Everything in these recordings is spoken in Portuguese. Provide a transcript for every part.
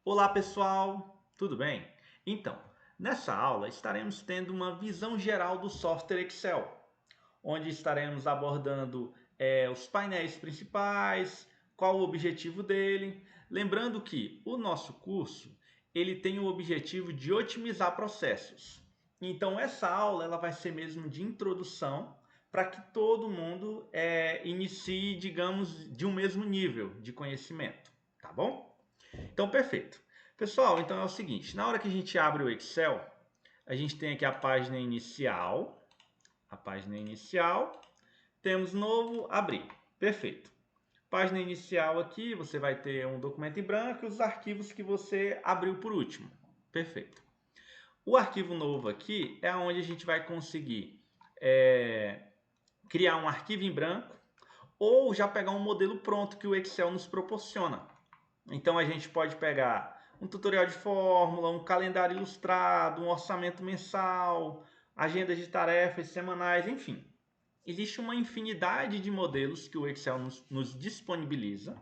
Olá pessoal, tudo bem? Então, nessa aula estaremos tendo uma visão geral do software Excel, onde estaremos abordando os painéis principais, qual o objetivo dele. Lembrando que o nosso curso ele tem o objetivo de otimizar processos. Então essa aula ela vai ser mesmo de introdução para que todo mundo inicie, digamos, de um mesmo nível de conhecimento, tá bom? Então, perfeito. Pessoal, então é o seguinte, na hora que a gente abre o Excel, a gente tem aqui a página inicial, temos novo, abrir. Perfeito. Página inicial aqui, você vai ter um documento em branco e os arquivos que você abriu por último. Perfeito. O arquivo novo aqui é onde a gente vai conseguir criar um arquivo em branco ou já pegar um modelo pronto que o Excel nos proporciona. Então a gente pode pegar um tutorial de fórmula, um calendário ilustrado, um orçamento mensal, agendas de tarefas semanais, enfim. Existe uma infinidade de modelos que o Excel nos disponibiliza.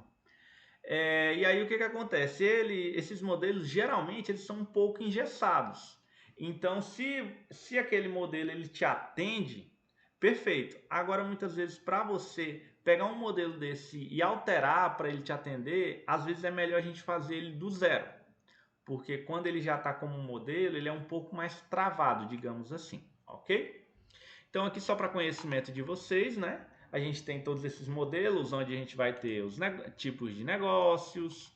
E aí o que acontece? Esses modelos geralmente eles são um pouco engessados. Então, se aquele modelo ele te atende, perfeito. Agora, muitas vezes, para você pegar um modelo desse e alterar para ele te atender, às vezes é melhor a gente fazer ele do zero. Porque quando ele já está como um modelo, ele é um pouco mais travado, digamos assim, ok? Então, aqui só para conhecimento de vocês, né? A gente tem todos esses modelos, onde a gente vai ter os tipos de negócios,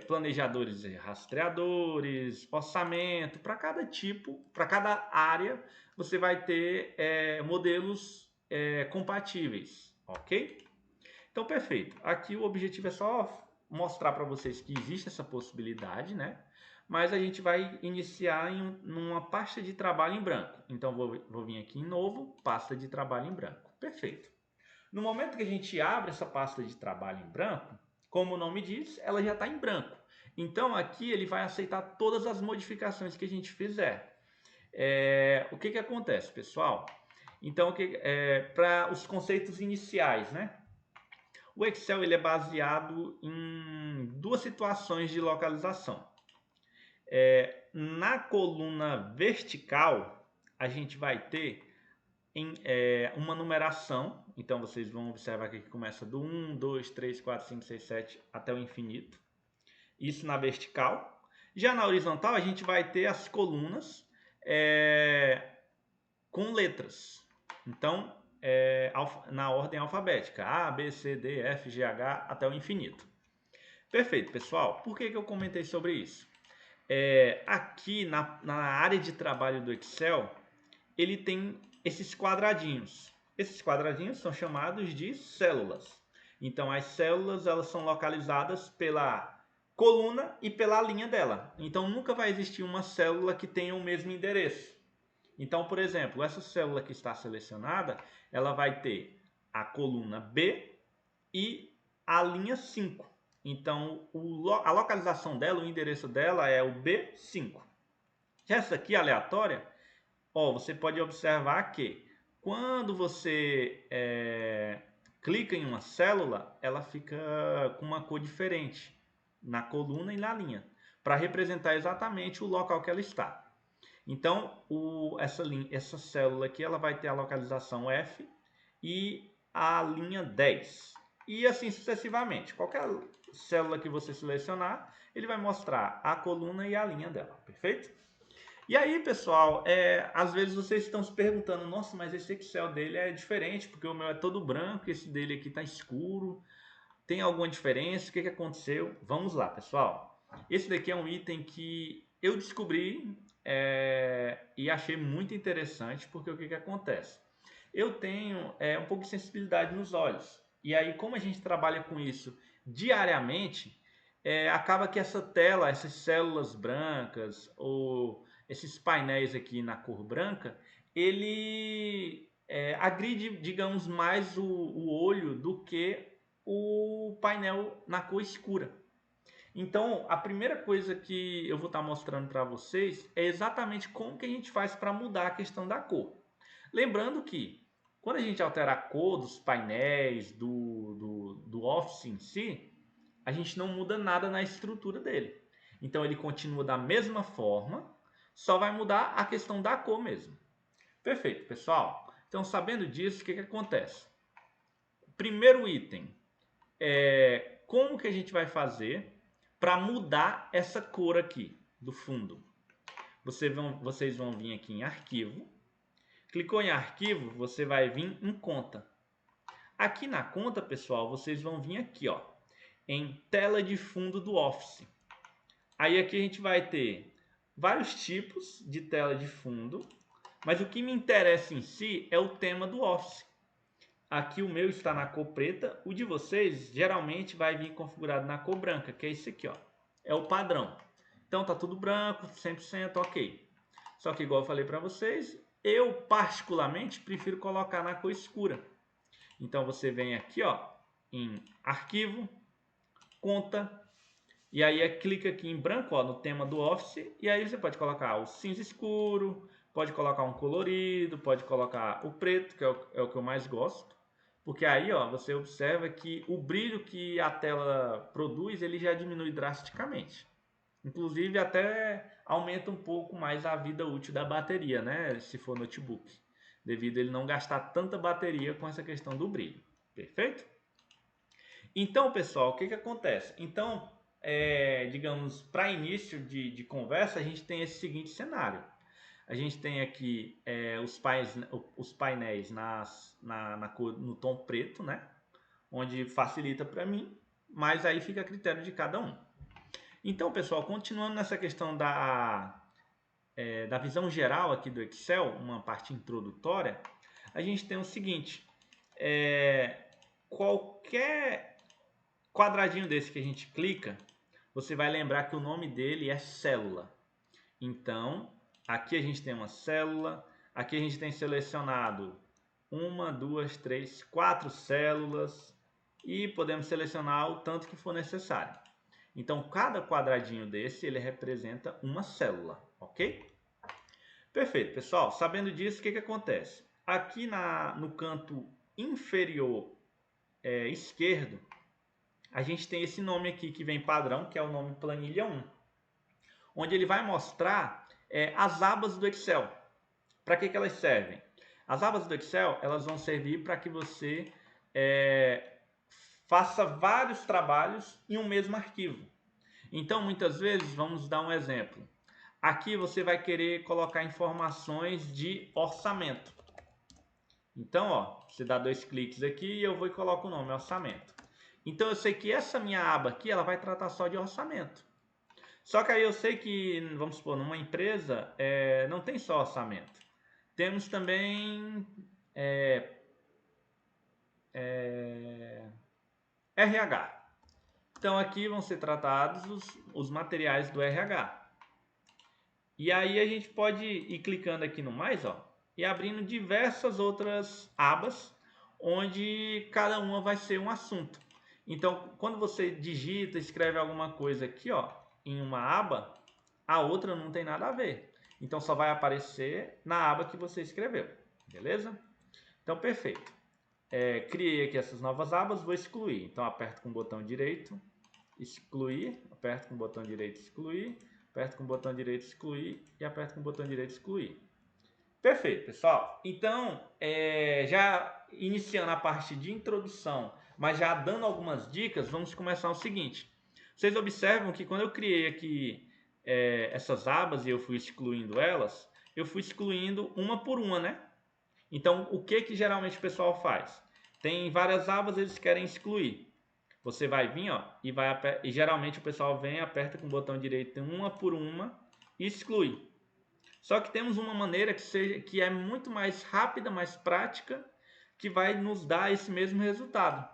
planejadores e rastreadores, orçamento. Para cada tipo, para cada área, você vai ter modelos compatíveis, ok? Então, perfeito. Aqui o objetivo é só mostrar para vocês que existe essa possibilidade, né? Mas a gente vai iniciar numa pasta de trabalho em branco. Então, vou vir aqui em novo, pasta de trabalho em branco. Perfeito. No momento que a gente abre essa pasta de trabalho em branco, como o nome diz, ela já está em branco. Então, aqui ele vai aceitar todas as modificações que a gente fizer. O que acontece, pessoal? Então, para os conceitos iniciais, né? O Excel ele é baseado em duas situações de localização. Na coluna vertical, a gente vai ter uma numeração. Então, vocês vão observar aqui que começa do 1, 2, 3, 4, 5, 6, 7 até o infinito. Isso na vertical. Já na horizontal, a gente vai ter as colunas com letras. Então, na ordem alfabética. A, B, C, D, F, G, H até o infinito. Perfeito, pessoal. Por que eu comentei sobre isso? Aqui na área de trabalho do Excel, ele tem esses quadradinhos. Esses quadradinhos são chamados de células. Então, as células elas são localizadas pela coluna e pela linha dela. Então, nunca vai existir uma célula que tenha o mesmo endereço. Então, por exemplo, essa célula que está selecionada, ela vai ter a coluna B e a linha 5. Então, a localização dela, o endereço dela é o B5. Já essa aqui, aleatória, você pode observar que quando você clica em uma célula, ela fica com uma cor diferente na coluna e na linha, para representar exatamente o local que ela está. Então, essa célula aqui ela vai ter a localização F e a linha 10. E assim sucessivamente. Qualquer célula que você selecionar, ele vai mostrar a coluna e a linha dela, perfeito? E aí, pessoal, às vezes vocês estão se perguntando, nossa, mas esse Excel dele é diferente, porque o meu é todo branco, esse dele aqui está escuro. Tem alguma diferença? O que aconteceu? Vamos lá, pessoal. Esse daqui é um item que eu descobri e achei muito interessante, porque o que acontece? Eu tenho um pouco de sensibilidade nos olhos. E aí, como a gente trabalha com isso diariamente, acaba que essa tela, essas células brancas ou esses painéis aqui na cor branca, ele agride, digamos, mais o olho do que o painel na cor escura. Então, a primeira coisa que eu vou estar mostrando para vocês é exatamente como que a gente faz para mudar a questão da cor. Lembrando que quando a gente altera a cor dos painéis, do Office em si, a gente não muda nada na estrutura dele. Então ele continua da mesma forma, só vai mudar a questão da cor mesmo. Perfeito, pessoal. Então, sabendo disso, o que acontece? Primeiro item é como que a gente vai fazer para mudar essa cor aqui do fundo. Vocês vão vir aqui em arquivo. Clicou em arquivo, você vai vir em conta. Aqui na conta, pessoal, vocês vão vir aqui, ó, em tela de fundo do Office. Aí aqui a gente vai ter vários tipos de tela de fundo, mas o que me interessa em si é o tema do Office. Aqui o meu está na cor preta, o de vocês geralmente vai vir configurado na cor branca, que é esse aqui, ó. É o padrão. Então tá tudo branco, 100%, ok. Só que igual eu falei para vocês, eu particularmente prefiro colocar na cor escura. Então você vem aqui, ó, em arquivo, conta, e aí clica aqui em branco, ó, no tema do Office, e aí você pode colocar o cinza escuro, pode colocar um colorido, pode colocar o preto, que é o que eu mais gosto, porque aí, ó, você observa que o brilho que a tela produz, ele já diminui drasticamente. Inclusive até aumenta um pouco mais a vida útil da bateria, né, se for notebook, devido a ele não gastar tanta bateria com essa questão do brilho. Perfeito? Então, pessoal, o que acontece? Então, digamos, para início de conversa, a gente tem esse seguinte cenário. A gente tem aqui os painéis no tom preto, né? Onde facilita para mim, mas aí fica a critério de cada um. Então, pessoal, continuando nessa questão da visão geral aqui do Excel, uma parte introdutória, a gente tem o seguinte, qualquer quadradinho desse que a gente clica, você vai lembrar que o nome dele é célula. Então, aqui a gente tem uma célula, aqui a gente tem selecionado 1, 2, 3, 4 células e podemos selecionar o tanto que for necessário. Então, cada quadradinho desse, ele representa uma célula, ok? Perfeito, pessoal. Sabendo disso, o que acontece? Aqui no canto inferior esquerdo, a gente tem esse nome aqui que vem padrão, que é o nome planilha 1, onde ele vai mostrar as abas do Excel. Para que elas servem? As abas do Excel, elas vão servir para que você faça vários trabalhos em um mesmo arquivo. Então, muitas vezes, vamos dar um exemplo. Aqui você vai querer colocar informações de orçamento. Então, ó, você dá 2 cliques aqui e eu vou e coloco o nome, orçamento. Então, eu sei que essa minha aba aqui, ela vai tratar só de orçamento. Só que aí eu sei que, vamos supor, numa empresa não tem só orçamento. Temos também RH. Então, aqui vão ser tratados os materiais do RH. E aí a gente pode ir clicando aqui no mais, ó, e abrindo diversas outras abas, onde cada uma vai ser um assunto. Então, quando você digita, escreve alguma coisa aqui, ó, em uma aba, a outra não tem nada a ver. Então, só vai aparecer na aba que você escreveu, beleza? Então, perfeito. Criei aqui essas novas abas, vou excluir. Então, aperto com o botão direito, excluir, aperto com o botão direito, excluir, aperto com o botão direito, excluir e aperto com o botão direito, excluir. Perfeito, pessoal. Então, já iniciando a parte de introdução, mas já dando algumas dicas, vamos começar o seguinte. Vocês observam que quando eu criei aqui essas abas e eu fui excluindo elas, eu fui excluindo uma por uma, né? Então, o que geralmente o pessoal faz? Tem várias abas, eles querem excluir. Você vai vir, ó, e geralmente o pessoal vem, aperta com o botão direito uma por uma e exclui. Só que temos uma maneira que é muito mais rápida, mais prática, que vai nos dar esse mesmo resultado.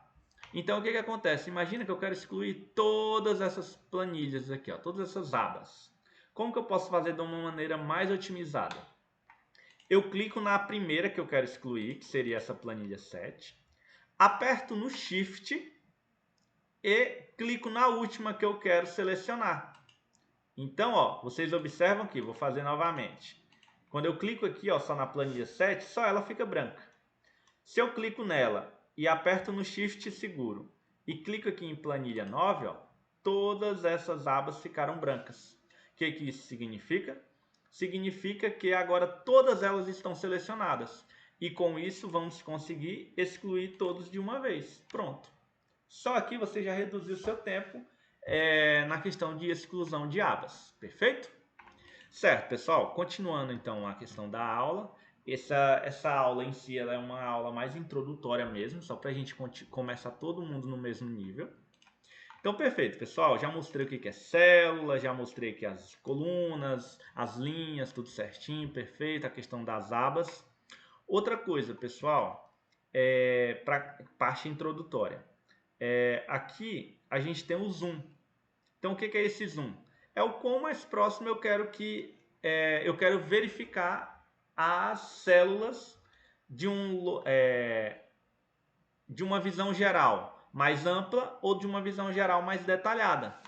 Então, o que acontece? Imagina que eu quero excluir todas essas planilhas aqui, ó, todas essas abas. Como que eu posso fazer de uma maneira mais otimizada? Eu clico na primeira que eu quero excluir, que seria essa planilha 7. Aperto no Shift e clico na última que eu quero selecionar. Então, ó, vocês observam aqui, vou fazer novamente. Quando eu clico aqui, ó, só na planilha 7, só ela fica branca. Se eu clico nela e aperto no Shift seguro e clico aqui em planilha 9, ó, todas essas abas ficaram brancas. O que isso significa? Significa que agora todas elas estão selecionadas. E com isso vamos conseguir excluir todos de uma vez. Pronto. Só aqui você já reduziu o seu tempo na questão de exclusão de abas. Perfeito? Certo, pessoal. Continuando então a questão da aula. Essa aula em si ela é uma aula mais introdutória mesmo, só para a gente começar todo mundo no mesmo nível. Então, perfeito, pessoal. Já mostrei o que é célula, já mostrei aqui as colunas, as linhas, tudo certinho, perfeito. A questão das abas. Outra coisa, pessoal, para parte introdutória. Aqui a gente tem o zoom. Então, o que é esse zoom? É o quão mais próximo eu quero verificar as células de uma visão geral mais ampla ou de uma visão geral mais detalhada.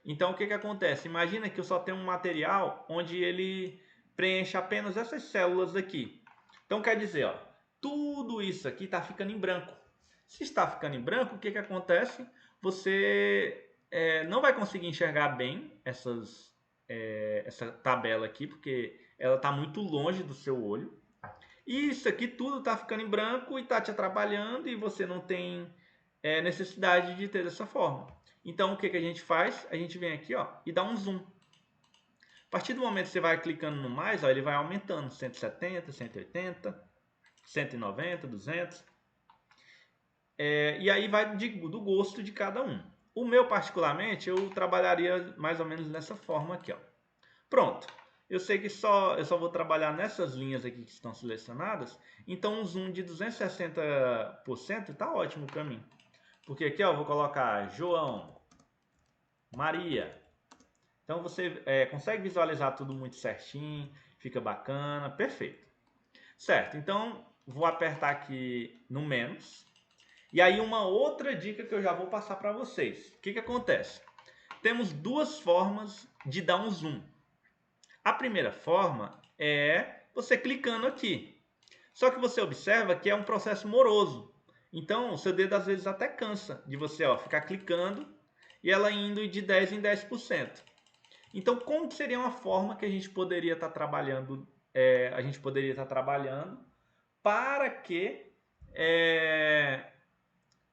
Então, o que acontece? Imagina que eu só tenho um material onde ele preenche apenas essas células aqui. Então, quer dizer, ó, tudo isso aqui está ficando em branco. Se está ficando em branco, o que acontece? Você não vai conseguir enxergar bem essa tabela aqui, porque ela está muito longe do seu olho. E isso aqui tudo está ficando em branco e está te atrapalhando e você não tem necessidade de ter dessa forma. Então, o que a gente faz? A gente vem aqui, ó, e dá um zoom. A partir do momento que você vai clicando no mais, ó, ele vai aumentando 170, 180, 190, 200. E aí vai do gosto de cada um. O meu, particularmente, eu trabalharia mais ou menos dessa forma aqui, ó. Pronto. Eu sei que eu só vou trabalhar nessas linhas aqui que estão selecionadas, então um zoom de 260% está ótimo para mim. Porque aqui ó, eu vou colocar João, Maria. Então você consegue visualizar tudo muito certinho, fica bacana, perfeito. Certo, então vou apertar aqui no menos. E aí uma outra dica que eu já vou passar para vocês. O que acontece? Temos duas formas de dar um zoom. A primeira forma é você clicando aqui. Só que você observa que é um processo moroso. Então, o seu dedo às vezes até cansa de você ficar clicando e ela indo de 10 em 10%. Então, como seria uma forma que a gente poderia estar trabalhando? Para que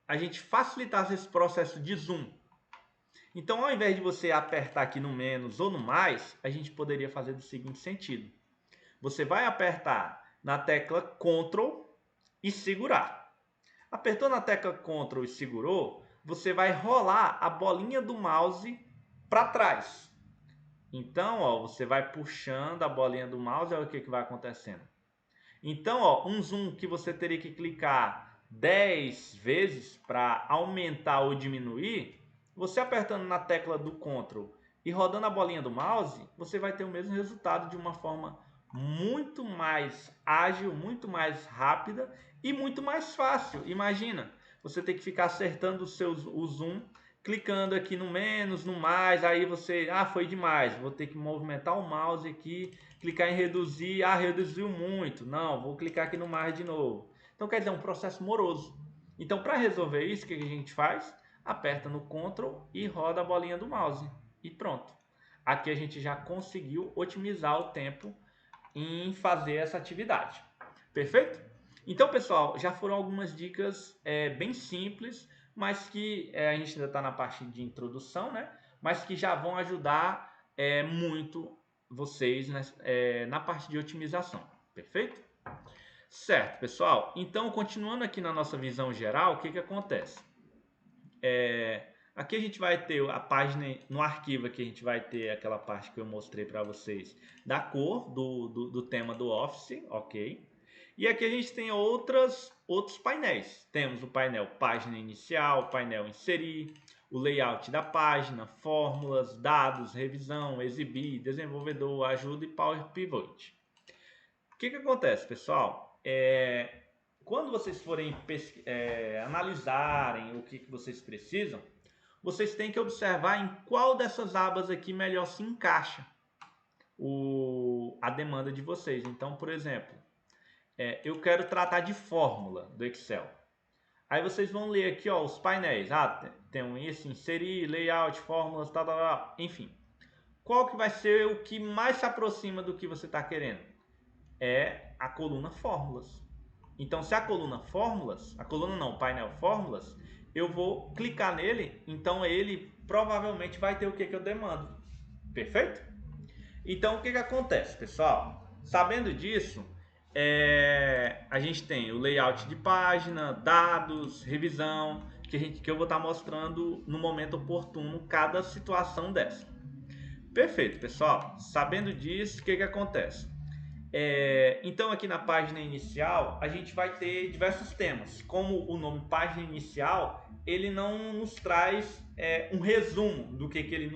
a gente facilitasse esse processo de zoom. Então, ao invés de você apertar aqui no menos ou no mais, a gente poderia fazer do seguinte sentido. Você vai apertar na tecla Ctrl e segurar. Apertou na tecla Ctrl e segurou, você vai rolar a bolinha do mouse para trás. Então, ó, você vai puxando a bolinha do mouse, olha o que vai acontecendo. Então, ó, um zoom que você teria que clicar 10 vezes para aumentar ou diminuir, você apertando na tecla do Ctrl e rodando a bolinha do mouse, você vai ter o mesmo resultado de uma forma muito mais ágil, muito mais rápida e muito mais fácil. Imagina, você tem que ficar acertando o zoom, clicando aqui no menos, no mais, aí você, foi demais, vou ter que movimentar o mouse aqui, clicar em reduzir, reduziu muito, não, vou clicar aqui no mais de novo. Então quer dizer, é um processo moroso. Então para resolver isso, o que a gente faz? Aperta no Ctrl e roda a bolinha do mouse e pronto. Aqui a gente já conseguiu otimizar o tempo em fazer essa atividade. Perfeito? Então, pessoal, já foram algumas dicas bem simples, mas que a gente ainda está na parte de introdução, né? Mas que já vão ajudar muito vocês na parte de otimização. Perfeito? Certo, pessoal. Então, continuando aqui na nossa visão geral, o que acontece? Aqui a gente vai ter a página, no arquivo aqui a gente vai ter aquela parte que eu mostrei para vocês da cor do tema do Office, ok? E aqui a gente tem outros painéis. Temos o painel página inicial, painel inserir, o layout da página, fórmulas, dados, revisão, exibir, desenvolvedor, ajuda e Power Pivot. O que acontece, pessoal? Quando vocês forem analisarem o que vocês precisam, vocês têm que observar em qual dessas abas aqui melhor se encaixa a demanda de vocês. Então, por exemplo, eu quero tratar de fórmula do Excel. Aí vocês vão ler aqui, ó, os painéis. Ah, tem esse, inserir, layout, fórmulas, tal, tal, tal, enfim. Qual que vai ser o que mais se aproxima do que você está querendo? É a coluna fórmulas. Então, se a coluna fórmulas, a coluna não, o painel fórmulas, eu vou clicar nele, então ele provavelmente vai ter o que eu demando. Perfeito? Então, o que acontece, pessoal? Sabendo disso, a gente tem o layout de página, dados, revisão, que eu vou estar mostrando no momento oportuno cada situação dessa. Perfeito, pessoal. Sabendo disso, o que acontece? Então, aqui na página inicial, a gente vai ter diversos temas. Como o nome página inicial, ele não nos traz um resumo do que ele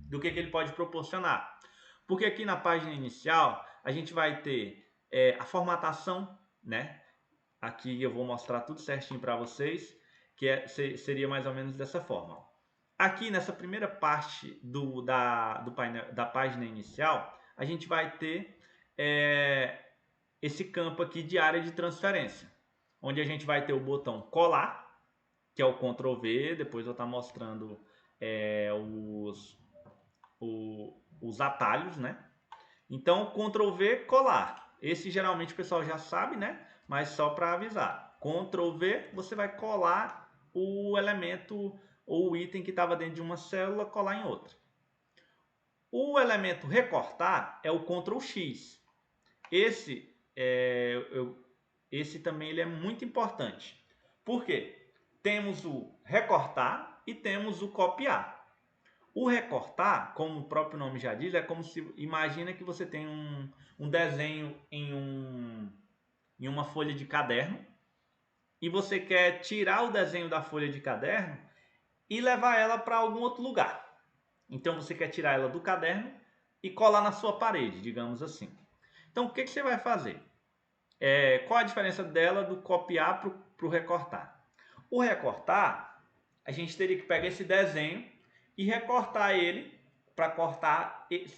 do que ele pode proporcionar. Porque aqui na página inicial, a gente vai ter a formatação, né? Aqui eu vou mostrar tudo certinho para vocês, que seria mais ou menos dessa forma. Aqui nessa primeira parte do painel, da página inicial, a gente vai ter esse campo aqui de área de transferência, onde a gente vai ter o botão colar, que é o Ctrl V, depois eu estou mostrando os atalhos, né? Então, Ctrl V, colar. Esse geralmente o pessoal já sabe, né? Mas só para avisar. Ctrl V, você vai colar o elemento ou o item que estava dentro de uma célula, colar em outra. O elemento recortar é o Ctrl X. Esse também ele é muito importante. Por quê? Temos o recortar e temos o copiar. O recortar, como o próprio nome já diz, é como se, imagina que você tem um desenho em uma folha de caderno e você quer tirar o desenho da folha de caderno e levar ela para algum outro lugar. Então você quer tirar ela do caderno e colar na sua parede, digamos assim. Então o que você vai fazer? Qual a diferença dela do copiar para o recortar? O recortar, a gente teria que pegar esse desenho e recortar ele para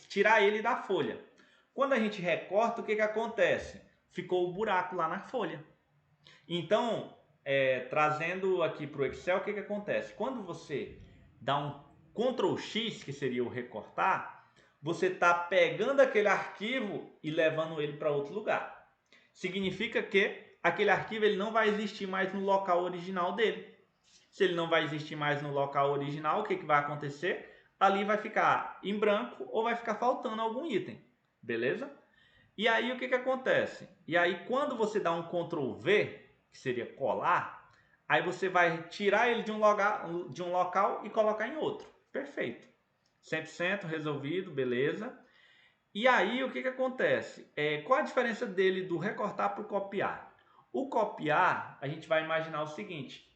tirar ele da folha. Quando a gente recorta, o que acontece? Ficou o buraco lá na folha. Então, trazendo aqui para o Excel, o que acontece? Quando você dá um Ctrl X, que seria o recortar, você está pegando aquele arquivo e levando ele para outro lugar. Significa que aquele arquivo ele não vai existir mais no local original dele. Se ele não vai existir mais no local original, o que vai acontecer? Ali vai ficar em branco ou vai ficar faltando algum item. Beleza? E aí o que acontece? E aí quando você dá um Ctrl V, que seria colar, aí você vai tirar ele de um local e colocar em outro. Perfeito. 100% resolvido, beleza. E aí o que acontece? Qual a diferença dele do recortar para o copiar? O copiar, a gente vai imaginar o seguinte.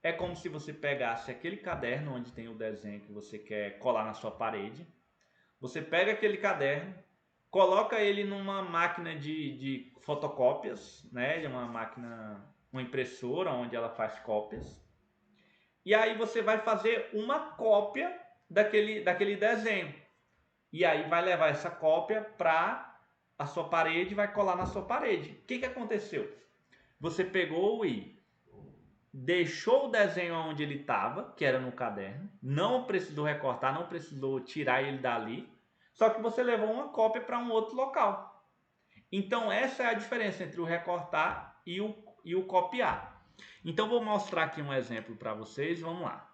É como se você pegasse aquele caderno onde tem o desenho que você quer colar na sua parede. Você pega aquele caderno, coloca ele numa máquina de fotocópias, né? De uma impressora onde ela faz cópias. E aí você vai fazer uma cópia daquele desenho. E aí vai levar essa cópia para a sua parede e vai colar na sua parede. O que aconteceu? Você pegou e deixou o desenho onde ele estava, que era no caderno, não precisou recortar, não precisou tirar ele dali, só que você levou uma cópia para um outro local. Então essa é a diferença entre o recortar e o copiar. Então vou mostrar aqui um exemplo para vocês, vamos lá.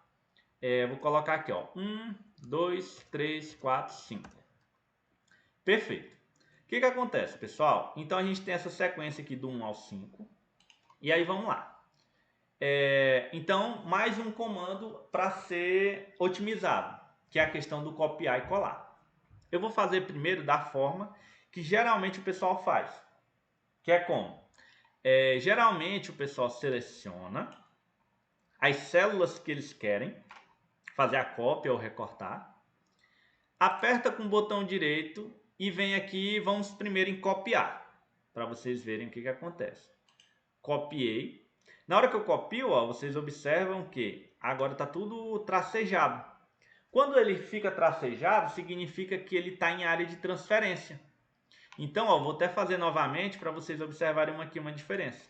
Vou colocar aqui, ó, 1, 2, 3, 4, 5. Perfeito. O que acontece, pessoal? Então a gente tem essa sequência aqui do 1 ao 5, e aí vamos lá. Então, mais um comando para ser otimizado, que é a questão do copiar e colar. Eu vou fazer primeiro da forma que geralmente o pessoal faz, que é como? Geralmente o pessoal seleciona as células que eles querem fazer a cópia ou recortar, aperta com o botão direito e vem aqui e vamos primeiro em copiar, para vocês verem o que acontece. Copiei. Na hora que eu copio, ó, vocês observam que agora está tudo tracejado. Quando ele fica tracejado, significa que ele está em área de transferência. Então, ó, vou até fazer novamente para vocês observarem aqui uma diferença.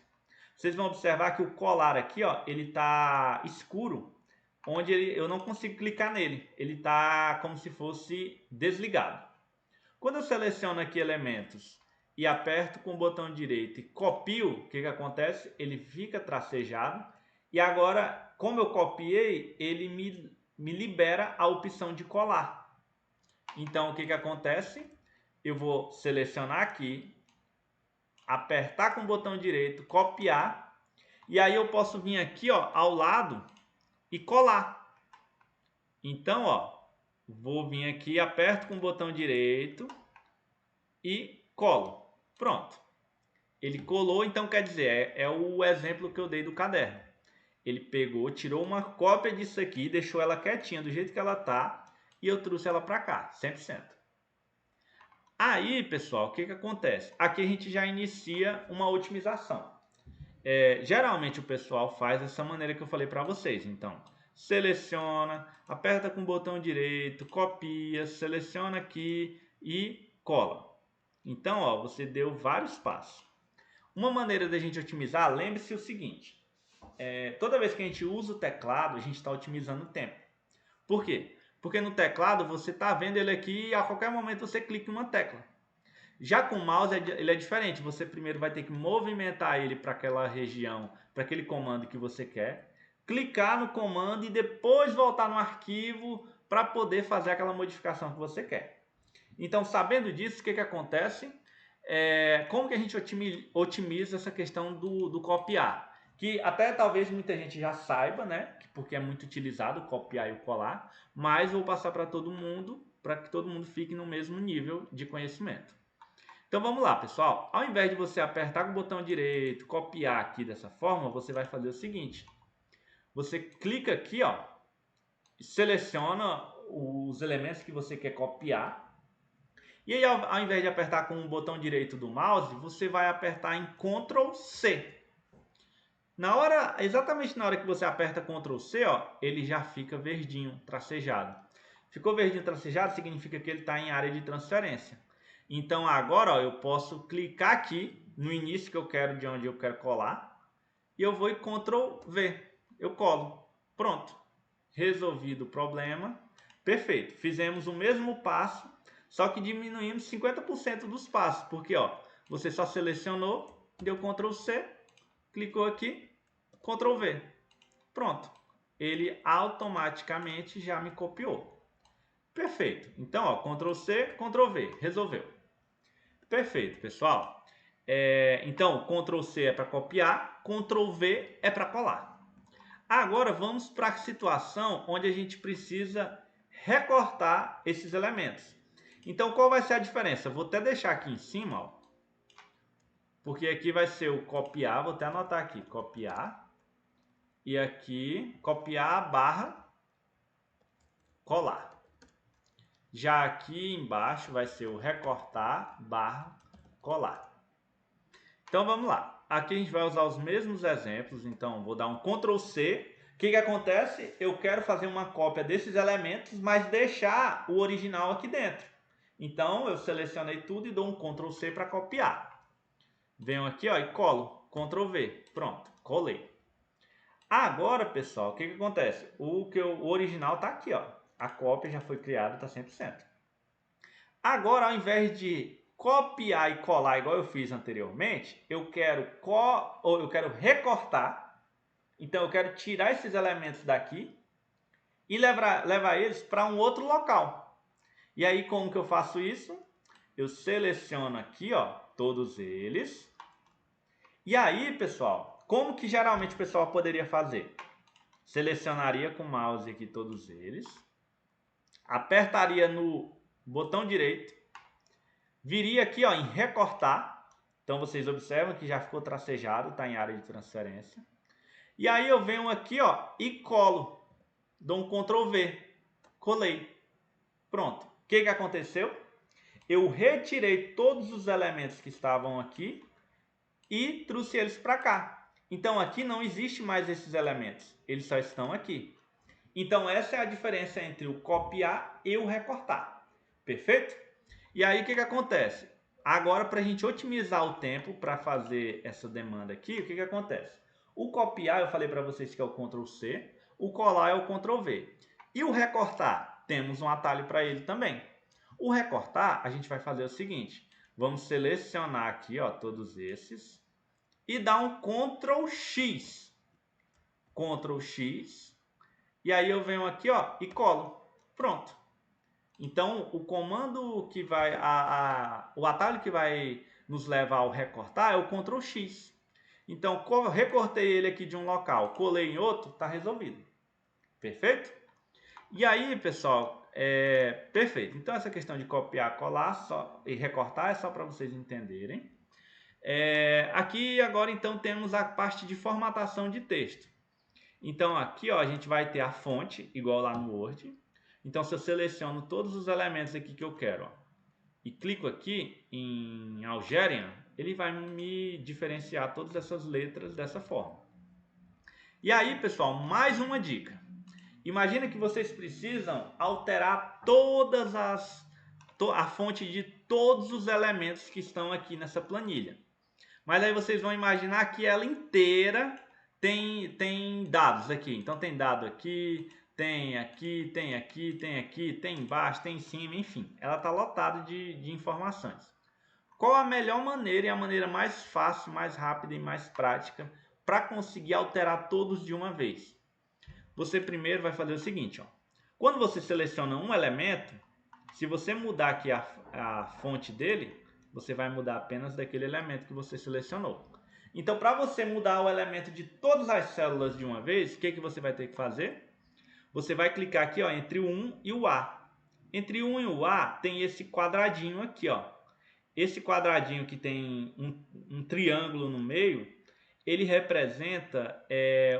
vocês vão observar que o colar aqui, ó, ele está escuro, onde eu não consigo clicar nele. Ele está como se fosse desligado. Quando eu seleciono aqui elementos e aperto com o botão direito e copio, o que acontece? Ele fica tracejado. E agora, como eu copiei, ele me libera a opção de colar. Então, o que acontece? Eu vou selecionar aqui, apertar com o botão direito, copiar, e aí eu posso vir aqui, ó, ao lado e colar. Então, ó, vou vir aqui, aperto com o botão direito e colo. Pronto. Ele colou, então quer dizer, é o exemplo que eu dei do caderno. Ele pegou, tirou uma cópia disso aqui, deixou ela quietinha do jeito que ela tá, e eu trouxe ela para cá, 100%. Aí, pessoal, o que acontece? Aqui a gente já inicia uma otimização. Geralmente o pessoal faz dessa maneira que eu falei para vocês. Então, seleciona, aperta com o botão direito, copia, seleciona aqui e cola. Então, ó, você deu vários passos. Uma maneira da gente otimizar, lembre-se o seguinte, toda vez que a gente usa o teclado, a gente está otimizando o tempo. Por quê? Porque no teclado você está vendo ele aqui e a qualquer momento você clica em uma tecla. Já com o mouse ele é diferente, você primeiro vai ter que movimentar ele para aquela região, para aquele comando que você quer, clicar no comando e depois voltar no arquivo para poder fazer aquela modificação que você quer. Então, sabendo disso, o que acontece? Como que a gente otimiza essa questão do copiar? Que até talvez muita gente já saiba, né? Porque é muito utilizado o copiar e o colar, mas vou passar para todo mundo, para que todo mundo fique no mesmo nível de conhecimento. Então vamos lá, pessoal. Ao invés de você apertar com o botão direito, copiar aqui dessa forma, você vai fazer o seguinte. Você clica aqui, ó, seleciona os elementos que você quer copiar. E aí, ao invés de apertar com o botão direito do mouse, você vai apertar em Ctrl C. Exatamente na hora que você aperta Ctrl C, ó, ele já fica verdinho, tracejado. Ficou verdinho tracejado, significa que ele está em área de transferência. Então agora, ó, eu posso clicar aqui no início que eu quero, de onde eu quero colar, e eu vou em Ctrl V. Eu colo. Pronto. Resolvido o problema. Perfeito. Fizemos o mesmo passo, só que diminuímos 50% dos passos, porque ó, você só selecionou, deu Ctrl C, clicou aqui, Ctrl V. Pronto. Ele automaticamente já me copiou. Perfeito. Então, ó, Ctrl C, Ctrl V. Resolveu. Perfeito, pessoal. Então, Ctrl C é para copiar, Ctrl V é para colar. Agora, vamos para a situação onde a gente precisa recortar esses elementos. Então, qual vai ser a diferença? Vou até deixar aqui em cima, ó, porque aqui vai ser o copiar, vou até anotar aqui, copiar, e aqui, copiar barra colar. Já aqui embaixo vai ser o recortar barra colar. Então vamos lá. Aqui a gente vai usar os mesmos exemplos. Então vou dar um Ctrl C. O que acontece? Eu quero fazer uma cópia desses elementos, mas deixar o original aqui dentro. Então eu selecionei tudo e dou um Ctrl C para copiar. Venho aqui, ó, e colo. Ctrl V. Pronto, colei. Agora, pessoal, o que acontece? O original está aqui, ó. A cópia já foi criada, está 100%. Agora, ao invés de copiar e colar igual eu fiz anteriormente, eu quero recortar. Então, eu quero tirar esses elementos daqui e levar eles para um outro local. E aí, como que eu faço isso? Eu seleciono aqui, ó, todos eles. E aí, pessoal, como que geralmente o pessoal poderia fazer? Selecionaria com o mouse aqui todos eles. Apertaria no botão direito, viria aqui, ó, em recortar. Então vocês observam que já ficou tracejado, está em área de transferência. E aí eu venho aqui, ó, e colo. Dou um Ctrl V. Colei. Pronto. O que aconteceu? Eu retirei todos os elementos que estavam aqui e trouxe eles para cá. Então aqui não existe mais esses elementos. Eles só estão aqui. Então, essa é a diferença entre o copiar e o recortar. Perfeito? E aí, o que acontece? Agora, para a gente otimizar o tempo para fazer essa demanda aqui, o que que acontece? O copiar, eu falei para vocês que é o Ctrl C, o colar é o Ctrl V. E o recortar? Temos um atalho para ele também. O recortar, a gente vai fazer o seguinte, vamos selecionar aqui, ó, todos esses e dar um Ctrl X. Ctrl X. E aí eu venho aqui, ó, e colo. Pronto. Então, o comando que vai, o atalho que vai nos levar ao recortar é o Ctrl X. Então, recortei ele aqui de um local, colei em outro, está resolvido. Perfeito? E aí, pessoal, perfeito. Então, essa questão de copiar, colar e recortar é só para vocês entenderem. Aqui, agora, então, temos a parte de formatação de texto. Então, aqui, ó, a gente vai ter a fonte, igual lá no Word. Então, se eu seleciono todos os elementos aqui que eu quero, ó, e clico aqui em Algerian, ele vai me diferenciar todas essas letras dessa forma. E aí, pessoal, mais uma dica. Imagina que vocês precisam alterar a fonte de todos os elementos que estão aqui nessa planilha. Mas aí vocês vão imaginar que ela inteira tem dados aqui. Então tem dado aqui, tem aqui, tem aqui, tem aqui, tem embaixo, tem em cima, enfim. Ela está lotada de informações. Qual a melhor maneira e a maneira mais fácil, mais rápida e mais prática para conseguir alterar todos de uma vez? Você primeiro vai fazer o seguinte, ó. Quando você seleciona um elemento, se você mudar aqui a fonte dele, você vai mudar apenas daquele elemento que você selecionou. Então, para você mudar o elemento de todas as células de uma vez, o que você vai ter que fazer? Você vai clicar aqui, ó, entre o 1 e o A. Entre o 1 e o A tem esse quadradinho aqui, ó. Esse quadradinho que tem um triângulo no meio, ele representa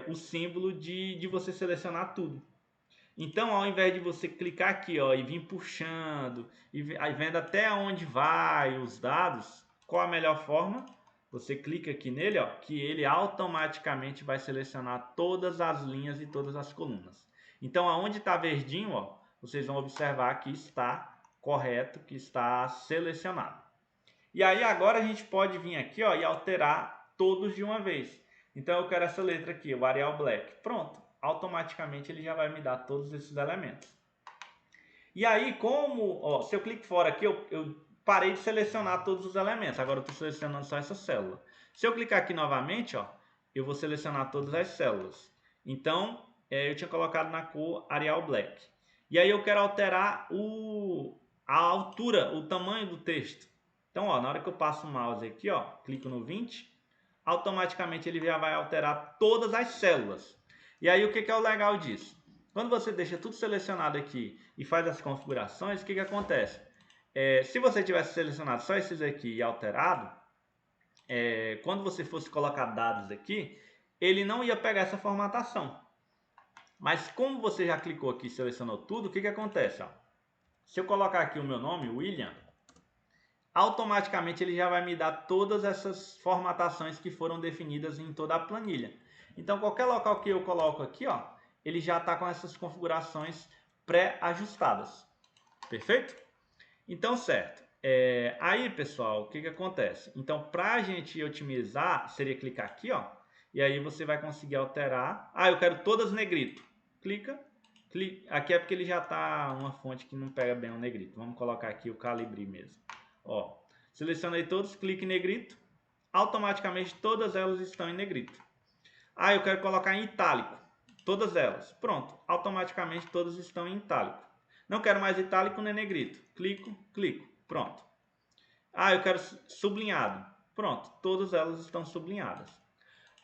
o símbolo de você selecionar tudo. Então, ao invés de você clicar aqui, ó, e vir puxando, e aí vendo até onde vai os dados, qual a melhor forma? Você clica aqui nele, ó, que ele automaticamente vai selecionar todas as linhas e todas as colunas. Então, aonde está verdinho, ó, vocês vão observar que está correto, que está selecionado. E aí agora a gente pode vir aqui, ó, e alterar todos de uma vez. Então eu quero essa letra aqui, o Arial Black. Pronto, automaticamente ele já vai me dar todos esses elementos. E aí, ó, se eu clico fora aqui, eu parei de selecionar todos os elementos. Agora eu estou selecionando só essa célula. Se eu clicar aqui novamente, ó, eu vou selecionar todas as células. Então, eu tinha colocado na cor Arial Black. E aí eu quero alterar a altura, o tamanho do texto. Então, ó, na hora que eu passo o mouse aqui, ó, clico no 20, automaticamente ele já vai alterar todas as células. E aí o que é o legal disso? Quando você deixa tudo selecionado aqui e faz as configurações, o que acontece? Se você tivesse selecionado só esses aqui e alterado, quando você fosse colocar dados aqui, ele não ia pegar essa formatação. Mas como você já clicou aqui e selecionou tudo, o que acontece? Ó? Se eu colocar aqui o meu nome, William, automaticamente ele já vai me dar todas essas formatações que foram definidas em toda a planilha. Então, qualquer local que eu coloco aqui, ó, ele já está com essas configurações pré-ajustadas. Perfeito? Então, certo. Aí, pessoal, o que acontece? Então, para a gente otimizar, seria clicar aqui, ó, e aí você vai conseguir alterar. Ah, eu quero todas negrito. Clica. Aqui é porque ele já está uma fonte que não pega bem o negrito. Vamos colocar aqui o Calibri mesmo. Ó, selecionei todos, clique em negrito, automaticamente todas elas estão em negrito. Ah, eu quero colocar em itálico, todas elas. Pronto, automaticamente todas estão em itálico. Não quero mais itálico nem negrito. Clico, pronto. Ah, eu quero sublinhado. Pronto, todas elas estão sublinhadas.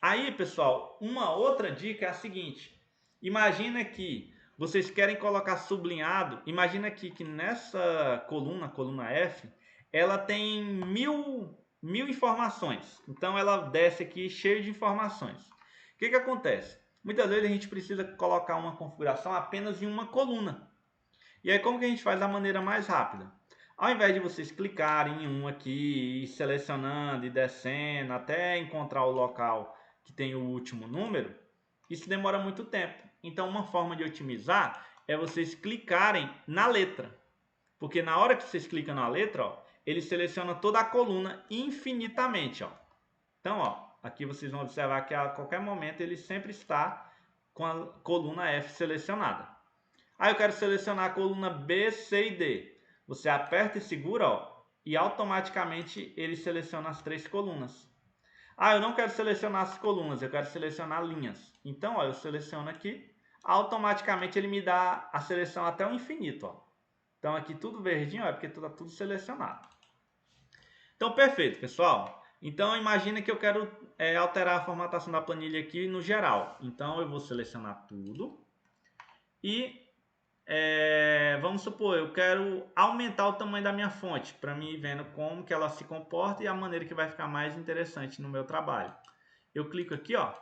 Aí, pessoal, uma outra dica é a seguinte. Imagina que vocês querem colocar sublinhado. Imagina aqui que nessa coluna F, ela tem mil informações. Então ela desce aqui cheio de informações. O que acontece? Muitas vezes a gente precisa colocar uma configuração apenas em uma coluna. E aí como que a gente faz da maneira mais rápida? Ao invés de vocês clicarem em um aqui e selecionando e descendo até encontrar o local que tem o último número, isso demora muito tempo. Então uma forma de otimizar é vocês clicarem na letra. Porque na hora que vocês clicam na letra, ó, ele seleciona toda a coluna infinitamente, ó. Então, ó, aqui vocês vão observar que a qualquer momento ele sempre está com a coluna F selecionada. Aí eu quero selecionar a coluna B, C e D. Você aperta e segura, ó, e automaticamente ele seleciona as 3 colunas. Ah, eu não quero selecionar as colunas, eu quero selecionar linhas. Então, ó, eu seleciono aqui, automaticamente ele me dá a seleção até o infinito, ó. Então aqui tudo verdinho, ó, é porque está tudo selecionado. Então, perfeito, pessoal. Então, imagine que eu quero alterar a formatação da planilha aqui no geral. Então, eu vou selecionar tudo. E, vamos supor, eu quero aumentar o tamanho da minha fonte, para mim ir vendo como que ela se comporta e a maneira que vai ficar mais interessante no meu trabalho. Eu clico aqui, ó.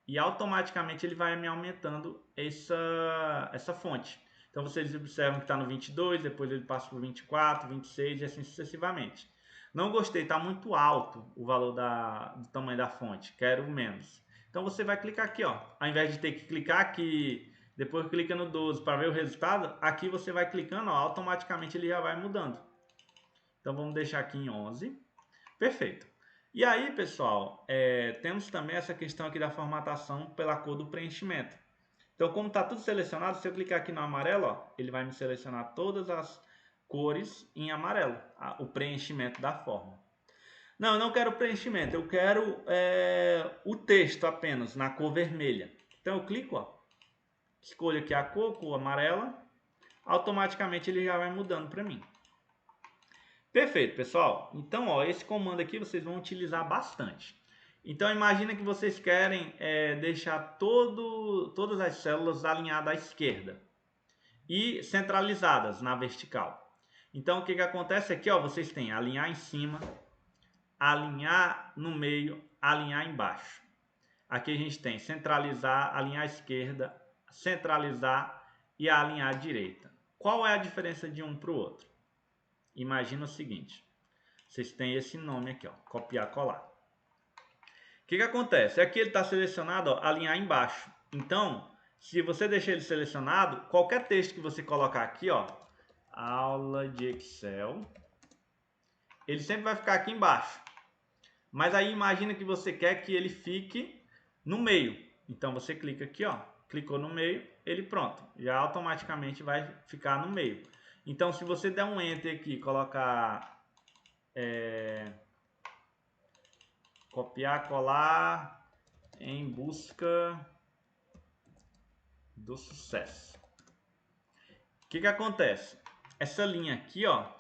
E automaticamente ele vai me aumentando essa fonte. Então, vocês observam que está no 22, depois ele passa para o 24, 26 e assim sucessivamente. Não gostei, está muito alto o valor do tamanho da fonte, quero menos. Então, você vai clicar aqui, ó. Ao invés de ter que clicar aqui, depois clica no 12 para ver o resultado, aqui você vai clicando, ó, automaticamente ele já vai mudando. Então, vamos deixar aqui em 11. Perfeito. E aí, pessoal, temos também essa questão aqui da formatação pela cor do preenchimento. Então, como está tudo selecionado, se eu clicar aqui no amarelo, ó, ele vai me selecionar todas as cores em amarelo, o preenchimento da forma. Não, eu não quero preenchimento, eu quero o texto apenas na cor vermelha. Então, eu clico, ó, escolho aqui a cor amarela, automaticamente ele já vai mudando para mim. Perfeito, pessoal. Então, ó, esse comando aqui vocês vão utilizar bastante. Então, imagina que vocês querem deixar todas as células alinhadas à esquerda e centralizadas na vertical. Então, o que acontece aqui? Ó, vocês têm alinhar em cima, alinhar no meio, alinhar embaixo. Aqui a gente tem centralizar, alinhar à esquerda, centralizar e alinhar à direita. Qual é a diferença de um para o outro? Imagina o seguinte, vocês têm esse nome aqui, ó, copiar, colar. O que acontece? Aqui ele está selecionado, ó, alinhar embaixo. Então, se você deixar ele selecionado, qualquer texto que você colocar aqui, ó, aula de Excel, ele sempre vai ficar aqui embaixo. Mas aí imagina que você quer que ele fique no meio. Então você clica aqui, ó, clicou no meio, ele pronto, já automaticamente vai ficar no meio. Então, se você der um Enter aqui, colocar copiar, colar em busca do sucesso. O que acontece? Essa linha aqui, ó,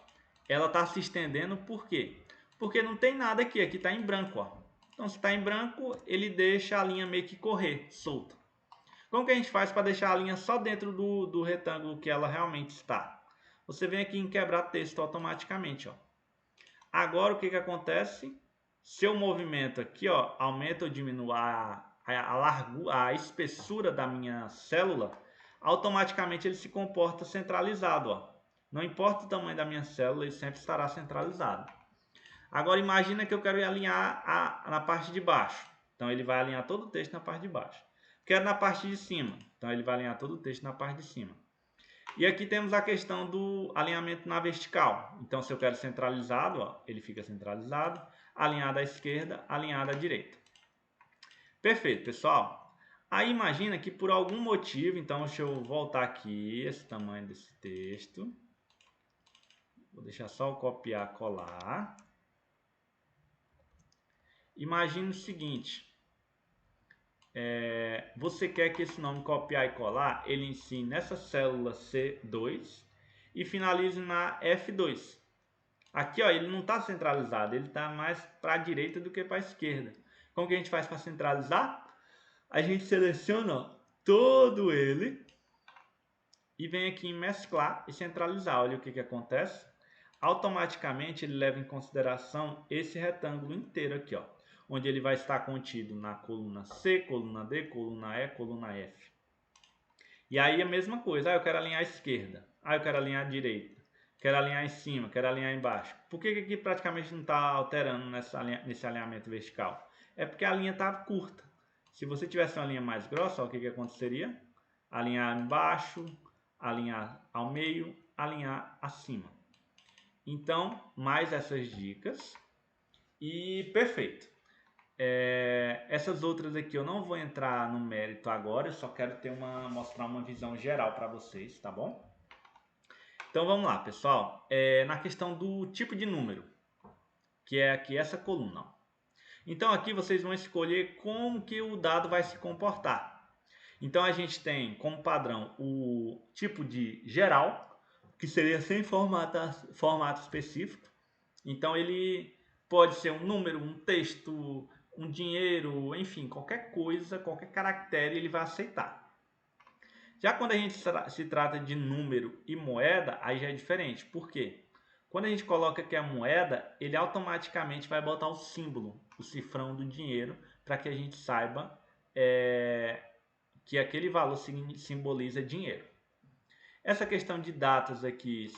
ela está se estendendo por quê? Porque não tem nada aqui, aqui está em branco, ó. Então, se está em branco, ele deixa a linha meio que correr, solta. Como que a gente faz para deixar a linha só dentro do retângulo que ela realmente está? Você vem aqui em quebrar texto automaticamente, ó. Agora o que acontece? Se eu movimento aqui, ó, aumenta ou diminui a espessura da minha célula, automaticamente ele se comporta centralizado, ó. Não importa o tamanho da minha célula, ele sempre estará centralizado. Agora imagina que eu quero alinhar na parte de baixo. Então ele vai alinhar todo o texto na parte de baixo. Quero na parte de cima. Então ele vai alinhar todo o texto na parte de cima. E aqui temos a questão do alinhamento na vertical. Então, se eu quero centralizado, ó, ele fica centralizado, alinhado à esquerda, alinhado à direita. Perfeito, pessoal. Aí imagina que por algum motivo, então deixa eu voltar aqui, esse tamanho desse texto. Vou deixar só o copiar, colar. Imagina o seguinte. Você quer que esse nome copiar e colar, ele ensine nessa célula C2 e finalize na F2. Aqui, ó, ele não está centralizado, ele está mais para a direita do que para a esquerda. Como que a gente faz para centralizar? A gente seleciona, ó, todo ele e vem aqui em mesclar e centralizar. Olha o que acontece. Automaticamente ele leva em consideração esse retângulo inteiro aqui, ó, onde ele vai estar contido na coluna C, coluna D, coluna E, coluna F. E aí a mesma coisa, eu quero alinhar à esquerda, eu quero alinhar à direita, quero alinhar em cima, quero alinhar embaixo. Por que aqui praticamente não está alterando nesse alinhamento vertical? É porque a linha está curta. Se você tivesse uma linha mais grossa, ó, o que aconteceria? Alinhar embaixo, alinhar ao meio, alinhar acima. Então, mais essas dicas e perfeito. Essas outras aqui eu não vou entrar no mérito agora, eu só quero mostrar uma visão geral para vocês, tá bom? Então vamos lá, pessoal. Na questão do tipo de número, que é aqui essa coluna. Então aqui vocês vão escolher como que o dado vai se comportar. Então a gente tem como padrão o tipo de geral, que seria sem formato específico. Então ele pode ser um número, um texto, um dinheiro, enfim, qualquer coisa, qualquer caractere ele vai aceitar. Já quando a gente se trata de número e moeda, aí já é diferente. Por quê? Quando a gente coloca aqui a moeda, ele automaticamente vai botar o símbolo, o cifrão do dinheiro, para que a gente saiba que aquele valor simboliza dinheiro. Essa questão de datas aqui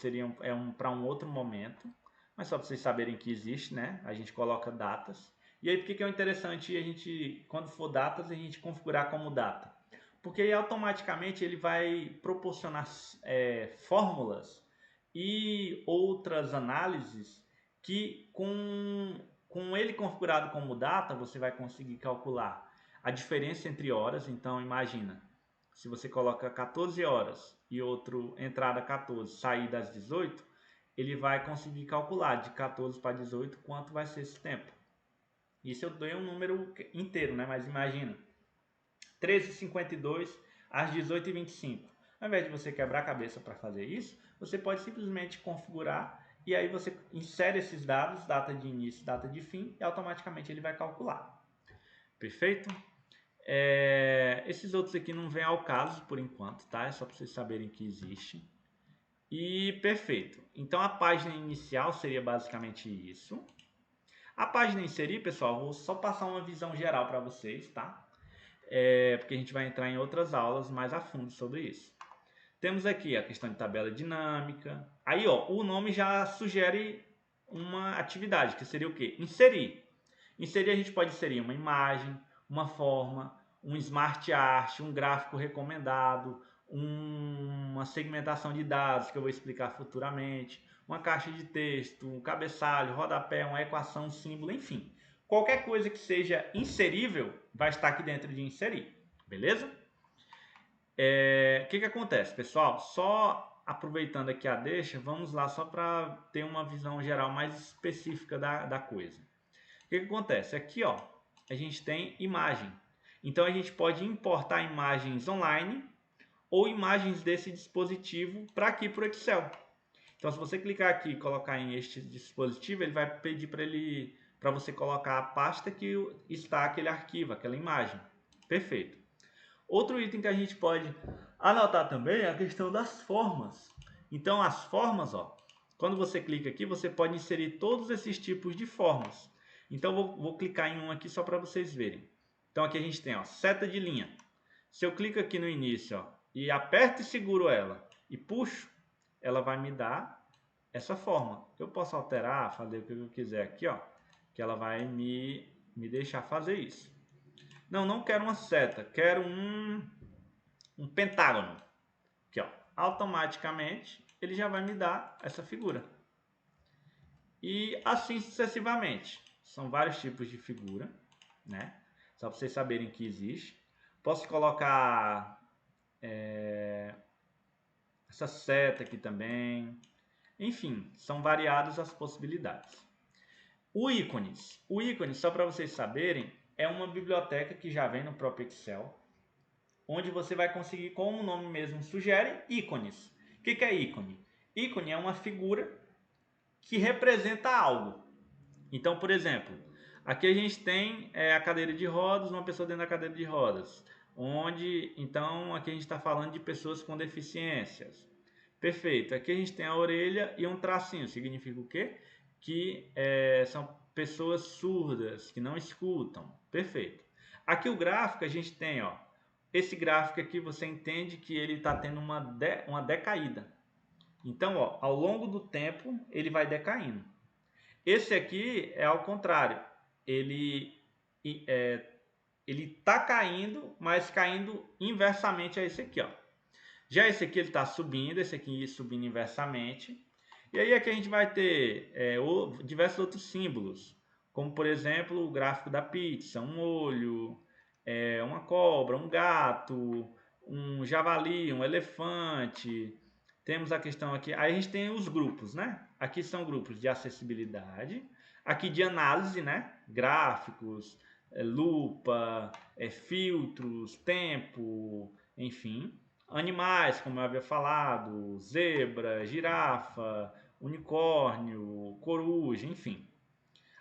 para um outro momento, mas só para vocês saberem que existe, né? A gente coloca datas. E aí, por que é interessante a gente, quando for datas, a gente configurar como data? Porque aí automaticamente ele vai proporcionar fórmulas e outras análises que com ele configurado como data, você vai conseguir calcular a diferença entre horas. Então imagina, se você coloca 14 horas e outro entrada 14, saída às 18, ele vai conseguir calcular de 14 para 18 quanto vai ser esse tempo. Isso eu dei um número inteiro, né? Mas imagina, 13h52 às 18h25. Ao invés de você quebrar a cabeça para fazer isso, você pode simplesmente configurar e aí você insere esses dados, data de início, data de fim, e automaticamente ele vai calcular. Perfeito? Esses outros aqui não vêm ao caso por enquanto, tá? É só para vocês saberem que existe. E perfeito. Então a página inicial seria basicamente isso. A página inserir, pessoal, vou só passar uma visão geral para vocês, tá? Porque a gente vai entrar em outras aulas mais a fundo sobre isso. Temos aqui a questão de tabela dinâmica. Aí, ó, o nome já sugere uma atividade, que seria o quê? Inserir. Inserir a gente pode inserir uma imagem, uma forma, um smart art, um gráfico recomendado, uma segmentação de dados que eu vou explicar futuramente, uma caixa de texto, um cabeçalho, rodapé, uma equação, um símbolo, enfim. Qualquer coisa que seja inserível vai estar aqui dentro de inserir, beleza? O que acontece, pessoal? Só aproveitando aqui a deixa, vamos lá só para ter uma visão geral mais específica da coisa. O que acontece? Aqui, ó, a gente tem imagem. Então a gente pode importar imagens online ou imagens desse dispositivo para aqui para o Excel. Então se você clicar aqui e colocar em este dispositivo, ele vai pedir para você colocar a pasta que está aquele arquivo, aquela imagem. Perfeito. Outro item que a gente pode anotar também é a questão das formas. Então as formas, ó, quando você clica aqui, você pode inserir todos esses tipos de formas. Então vou clicar em um aqui só para vocês verem. Então aqui a gente tem, ó, seta de linha. Se eu clico aqui no início, ó, e aperto e seguro ela e puxo, ela vai me dar essa forma. Eu posso alterar, fazer o que eu quiser aqui, ó, que ela vai me deixar fazer isso. Não quero uma seta, quero um pentágono. Aqui, ó, automaticamente ele já vai me dar essa figura. E assim sucessivamente. São vários tipos de figura, né? Só para vocês saberem que existe. Posso colocar essa seta aqui também. Enfim, são variadas as possibilidades. O ícones, só para vocês saberem, é uma biblioteca que já vem no próprio Excel, onde você vai conseguir, como o nome mesmo sugere, ícones. O que é ícone? Ícone é uma figura que representa algo. Então, por exemplo, aqui a gente tem a cadeira de rodas, uma pessoa dentro da cadeira de rodas, onde, então, aqui a gente está falando de pessoas com deficiências. Perfeito. Aqui a gente tem a orelha e um tracinho. Significa o quê? Que são pessoas surdas, que não escutam. Perfeito. Aqui o gráfico a gente tem, ó, esse gráfico aqui você entende que ele está tendo uma decaída. Então, ó, ao longo do tempo ele vai decaindo. Esse aqui é ao contrário. Ele está caindo, mas caindo inversamente a esse aqui, ó. Já esse aqui ele está subindo, esse aqui subindo inversamente. E aí aqui a gente vai ter diversos outros símbolos, como por exemplo o gráfico da pizza, um olho, uma cobra, um gato, um javali, um elefante. Temos a questão aqui, aí a gente tem os grupos, né? Aqui são grupos de acessibilidade, aqui de análise, né? Gráficos, lupa, filtros, tempo, enfim. Animais, como eu havia falado, zebra, girafa, unicórnio, coruja, enfim.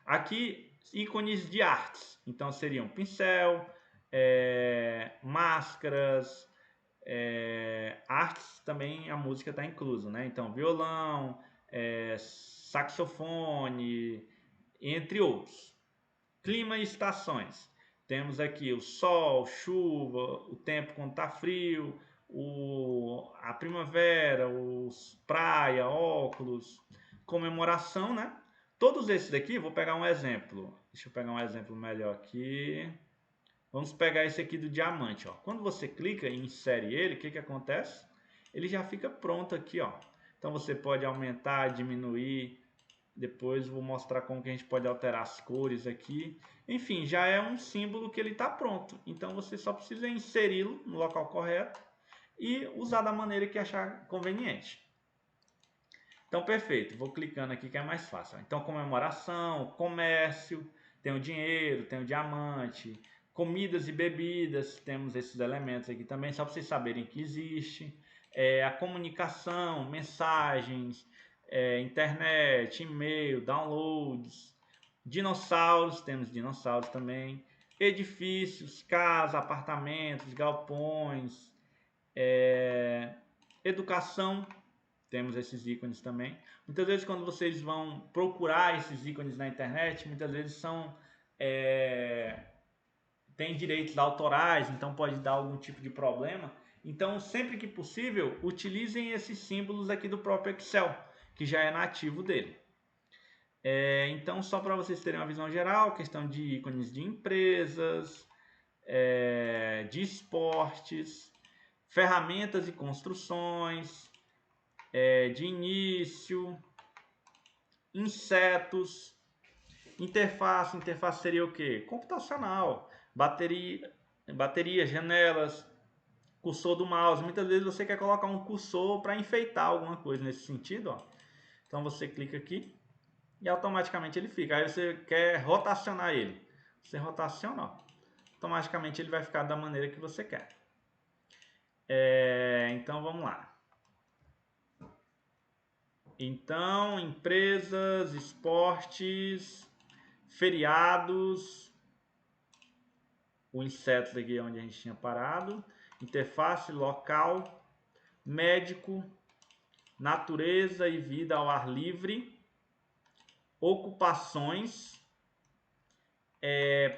Aqui, ícones de artes. Então, seriam pincel, máscaras, artes também, a música está incluso, né? Então, violão, saxofone, entre outros. Clima e estações. Temos aqui o sol, chuva, o tempo quando está frio, a primavera, os praia, óculos, comemoração, né? Todos esses daqui, vou pegar um exemplo. Deixa eu pegar um exemplo melhor aqui. Vamos pegar esse aqui do diamante, ó. Quando você clica e insere ele, o que acontece? Ele já fica pronto aqui, ó. Então você pode aumentar, diminuir. Depois vou mostrar como que a gente pode alterar as cores aqui. Enfim, já é um símbolo que ele está pronto. Então você só precisa inseri-lo no local correto e usar da maneira que achar conveniente. Então, perfeito. Vou clicando aqui que é mais fácil. Então, comemoração, comércio, tem o dinheiro, tem o diamante, comidas e bebidas, temos esses elementos aqui também, só para vocês saberem que existe. A comunicação, mensagens, internet, e-mail, downloads, dinossauros, temos dinossauros também, edifícios, casas, apartamentos, galpões, educação, temos esses ícones também. Muitas vezes quando vocês vão procurar esses ícones na internet, muitas vezes são tem direitos autorais, então pode dar algum tipo de problema. Então, sempre que possível, utilizem esses símbolos aqui do próprio Excel, que já é nativo dele. Então, só para vocês terem uma visão geral, questão de ícones de empresas, de esportes, ferramentas e construções, de início, insetos, interface. Interface seria o quê? Computacional, bateria, janelas, cursor do mouse. Muitas vezes você quer colocar um cursor para enfeitar alguma coisa nesse sentido, ó. Então você clica aqui e automaticamente ele fica. Aí você quer rotacionar ele, você rotaciona, ó, automaticamente ele vai ficar da maneira que você quer. Então vamos lá. Então, empresas, esportes, feriados, o insetos aqui é onde a gente tinha parado, interface, local, médico, natureza e vida ao ar livre, ocupações,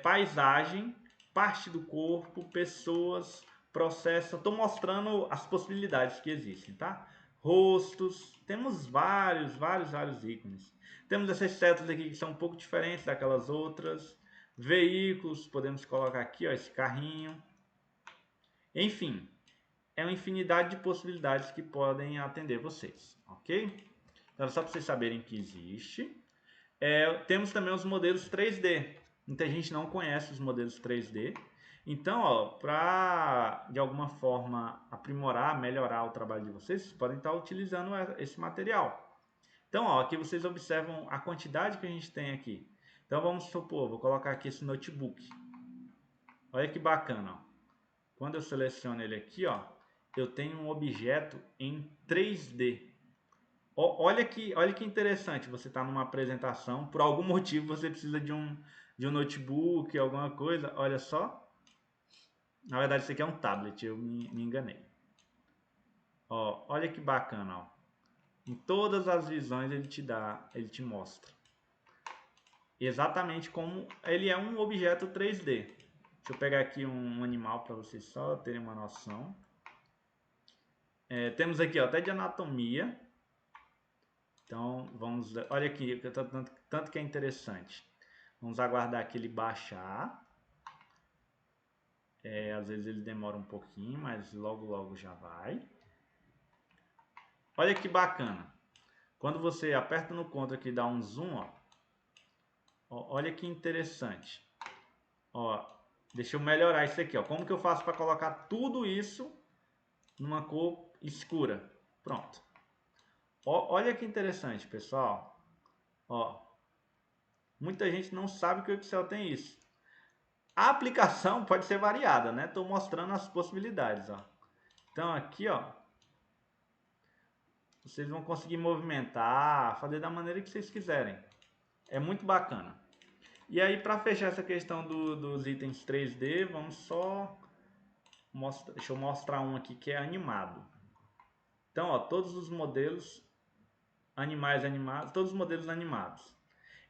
paisagem, parte do corpo, pessoas, processo. Estou mostrando as possibilidades que existem, tá? Rostos, temos vários ícones. Temos essas setas aqui que são um pouco diferentes daquelas outras. Veículos, podemos colocar aqui, ó, esse carrinho. Enfim, é uma infinidade de possibilidades que podem atender vocês, ok? Então, só para vocês saberem que existe. Temos também os modelos 3D. Muita gente não conhece os modelos 3D. Então, para de alguma forma aprimorar, melhorar o trabalho de vocês podem estar utilizando esse material. Então, ó, aqui vocês observam a quantidade que a gente tem aqui. Então, vamos supor, vou colocar aqui esse notebook. Olha que bacana, ó. Quando eu seleciono ele aqui, ó, eu tenho um objeto em 3D. Olha que interessante, você está numa apresentação, por algum motivo você precisa de um notebook, alguma coisa, olha só. Na verdade isso aqui é um tablet, eu me enganei. Ó, olha que bacana, ó. Em todas as visões ele te mostra. Exatamente como ele é um objeto 3D. Deixa eu pegar aqui um animal para vocês só terem uma noção. Temos aqui ó, até de anatomia. Então, vamos... Olha aqui, tanto que é interessante. Vamos aguardar que ele baixar. Às vezes ele demora um pouquinho, mas logo já vai. Olha que bacana. Quando você aperta no Ctrl aqui e dá um zoom, olha que interessante. Ó, deixa eu melhorar isso aqui. Ó. Como que eu faço para colocar tudo isso numa cor escura? Pronto. Olha que interessante, pessoal. Ó, muita gente não sabe que o Excel tem isso. A aplicação pode ser variada, né? Estou mostrando as possibilidades. Ó. Então aqui, ó, vocês vão conseguir movimentar, fazer da maneira que vocês quiserem. É muito bacana. E aí, para fechar essa questão dos itens 3D, vamos só mostrar, deixa eu mostrar um aqui que é animado. Então, ó, todos os modelos animais animados, todos os modelos animados.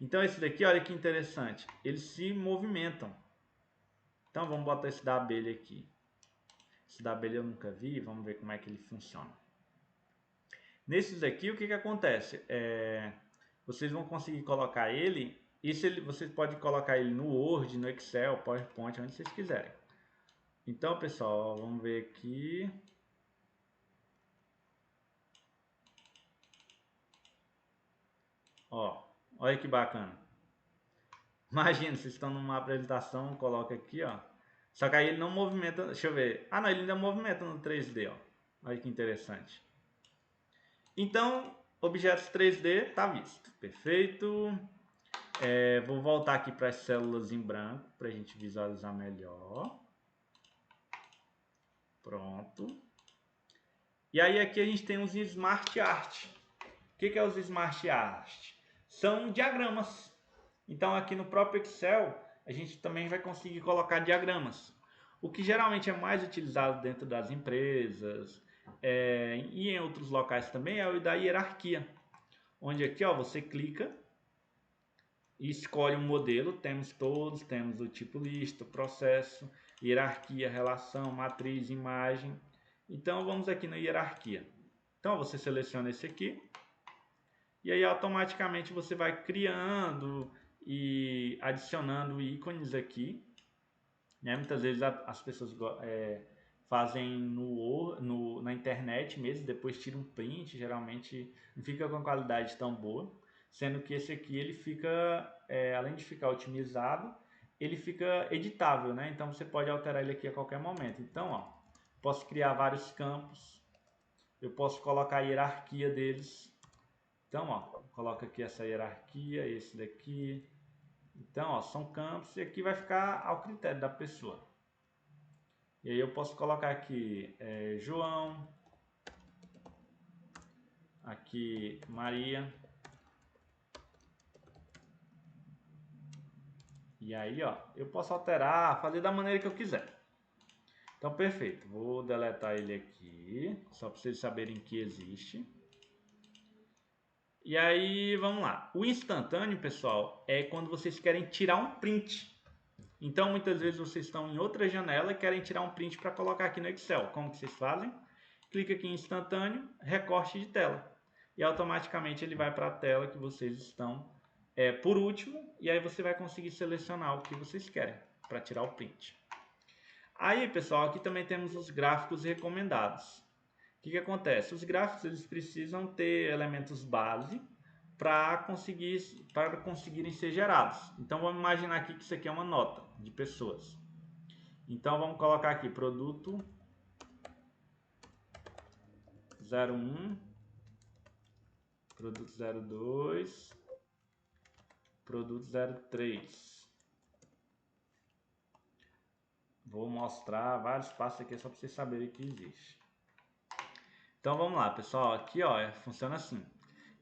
Então, esse daqui, olha que interessante, eles se movimentam. Então, vamos botar esse da abelha aqui. Esse da abelha eu nunca vi, vamos ver como é que ele funciona. Nesses aqui, o que acontece? Vocês vão conseguir colocar ele, vocês podem colocar ele no Word, no Excel, PowerPoint, onde vocês quiserem. Então, pessoal, vamos ver aqui. Ó, olha que bacana. Imagina, vocês estão numa apresentação, coloca aqui, ó. Só que aí ele não movimenta, deixa eu ver. Ah, não, ele ainda movimenta no 3D, ó. Olha que interessante. Então, objetos 3D tá visto. Perfeito. Vou voltar aqui para as células em branco para a gente visualizar melhor. Pronto. E aí aqui a gente tem os Smart Art. O que é os Smart Art? São diagramas. Então aqui no próprio Excel a gente também vai conseguir colocar diagramas. O que geralmente é mais utilizado dentro das empresas e em outros locais também é o da hierarquia. Onde aqui ó, você clica e escolhe um modelo, temos o tipo lista, processo, hierarquia, relação, matriz, imagem. Então vamos aqui na hierarquia. Então você seleciona esse aqui e aí automaticamente você vai criando e adicionando ícones aqui. Né? Muitas vezes as pessoas fazem na internet mesmo, depois tiram um print, geralmente não fica com qualidade tão boa. Sendo que esse aqui ele fica, além de ficar otimizado, ele fica editável, né? Então você pode alterar ele aqui a qualquer momento. Então, ó, posso criar vários campos, eu posso colocar a hierarquia deles. Então, ó, coloca aqui essa hierarquia, esse daqui. Então, ó, são campos e aqui vai ficar ao critério da pessoa. E aí eu posso colocar aqui João, aqui Maria. E aí, ó, eu posso alterar, fazer da maneira que eu quiser. Então, perfeito. Vou deletar ele aqui, só para vocês saberem que existe. E aí, vamos lá. O instantâneo, pessoal, é quando vocês querem tirar um print. Então, muitas vezes vocês estão em outra janela e querem tirar um print para colocar aqui no Excel. Como que vocês fazem? Clica aqui em instantâneo, recorte de tela. E automaticamente ele vai para a tela que vocês estão por último. E aí você vai conseguir selecionar o que vocês querem para tirar o print. Aí, pessoal, aqui também temos os gráficos recomendados. O que acontece? Os gráficos eles precisam ter elementos base para conseguirem ser gerados. Então vamos imaginar aqui que isso aqui é uma nota de pessoas. Então vamos colocar aqui produto 01, produto 02, produto 03. Vou mostrar vários passos aqui só para vocês saberem que existe. Então vamos lá, pessoal. Aqui ó, funciona assim.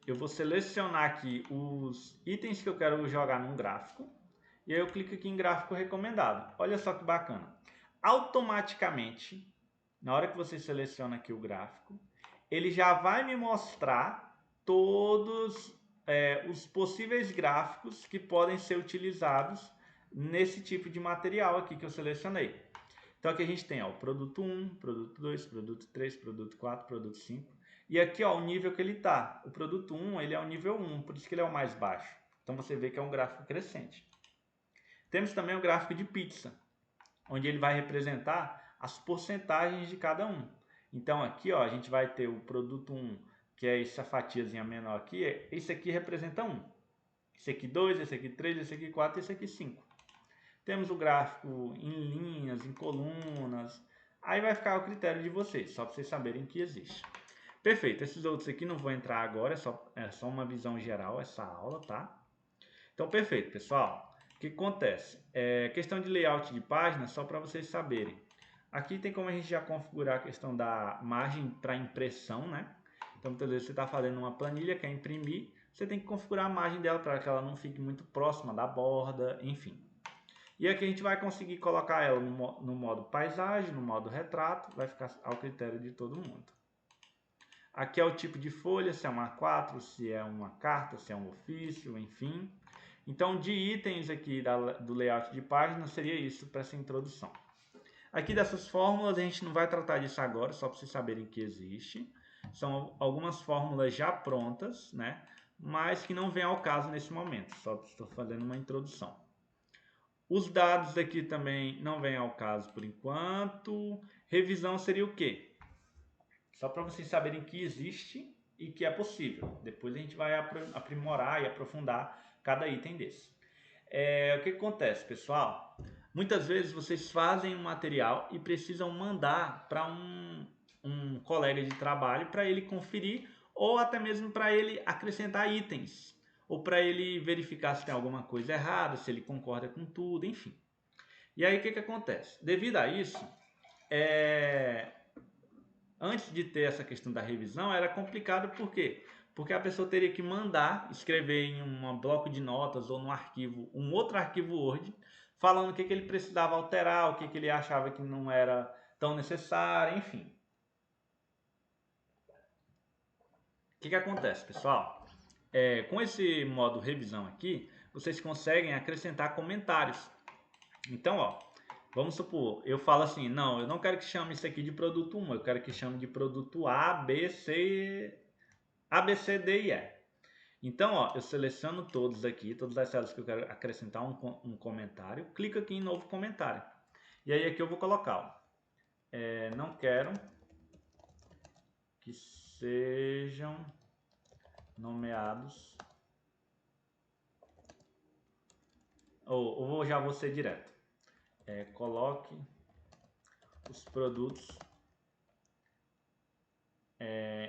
Eu vou selecionar aqui os itens que eu quero jogar num gráfico. E aí eu clico aqui em gráfico recomendado. Olha só que bacana. Automaticamente, na hora que você seleciona aqui o gráfico, ele já vai me mostrar todos os possíveis gráficos que podem ser utilizados nesse tipo de material aqui que eu selecionei. Então aqui a gente tem ó, o produto 1, produto 2, produto 3, produto 4, produto 5. E aqui ó, o nível que ele está. O produto 1 ele é o nível 1, por isso que ele é o mais baixo. Então você vê que é um gráfico crescente. Temos também o gráfico de pizza, onde ele vai representar as porcentagens de cada um. Então aqui ó, a gente vai ter o produto 1 que é essa fatiazinha menor aqui, esse aqui representa 1. Esse aqui 2, esse aqui 3, esse aqui 4 e esse aqui 5. Temos o gráfico em linhas, em colunas. Aí vai ficar ao critério de vocês, só para vocês saberem que existe. Perfeito, esses outros aqui não vou entrar agora, é só uma visão geral essa aula, tá? Então, perfeito, pessoal. O que acontece? Questão de layout de página, só para vocês saberem. Aqui tem como a gente já configurar a questão da margem para impressão, né? Então, muitas vezes você está fazendo uma planilha, quer imprimir, você tem que configurar a margem dela para que ela não fique muito próxima da borda, enfim. E aqui a gente vai conseguir colocar ela no modo paisagem, no modo retrato, vai ficar ao critério de todo mundo. Aqui é o tipo de folha, se é uma A4, se é uma carta, se é um ofício, enfim. Então, de itens aqui do layout de página, seria isso para essa introdução. Aqui dessas fórmulas, a gente não vai tratar disso agora, só para vocês saberem que existe. São algumas fórmulas já prontas, né? Mas que não vem ao caso nesse momento, só estou fazendo uma introdução. Os dados aqui também não vêm ao caso por enquanto. Revisão seria o quê? Só para vocês saberem que existe e que é possível. Depois a gente vai aprimorar e aprofundar cada item desse. O que acontece, pessoal? Muitas vezes vocês fazem um material e precisam mandar para um colega de trabalho para ele conferir ou até mesmo para ele acrescentar itens ou para ele verificar se tem alguma coisa errada, se ele concorda com tudo, enfim. E aí o que acontece? Devido a isso, antes de ter essa questão da revisão, era complicado, por quê? Porque a pessoa teria que mandar, escrever em um bloco de notas ou num arquivo, um outro arquivo Word, falando o que ele precisava alterar, o que ele achava que não era tão necessário, enfim. O que acontece, pessoal? Com esse modo revisão aqui, vocês conseguem acrescentar comentários. Então, ó, vamos supor, eu falo assim, não, eu não quero que chame isso aqui de produto 1, eu quero que chame de produto A, B, C, D e E. Então, ó, eu seleciono todos aqui, todas as células que eu quero acrescentar um comentário, clico aqui em novo comentário. E aí aqui eu vou colocar, ó, não quero que sejam nomeados, ou já vou ser direto. Coloque os produtos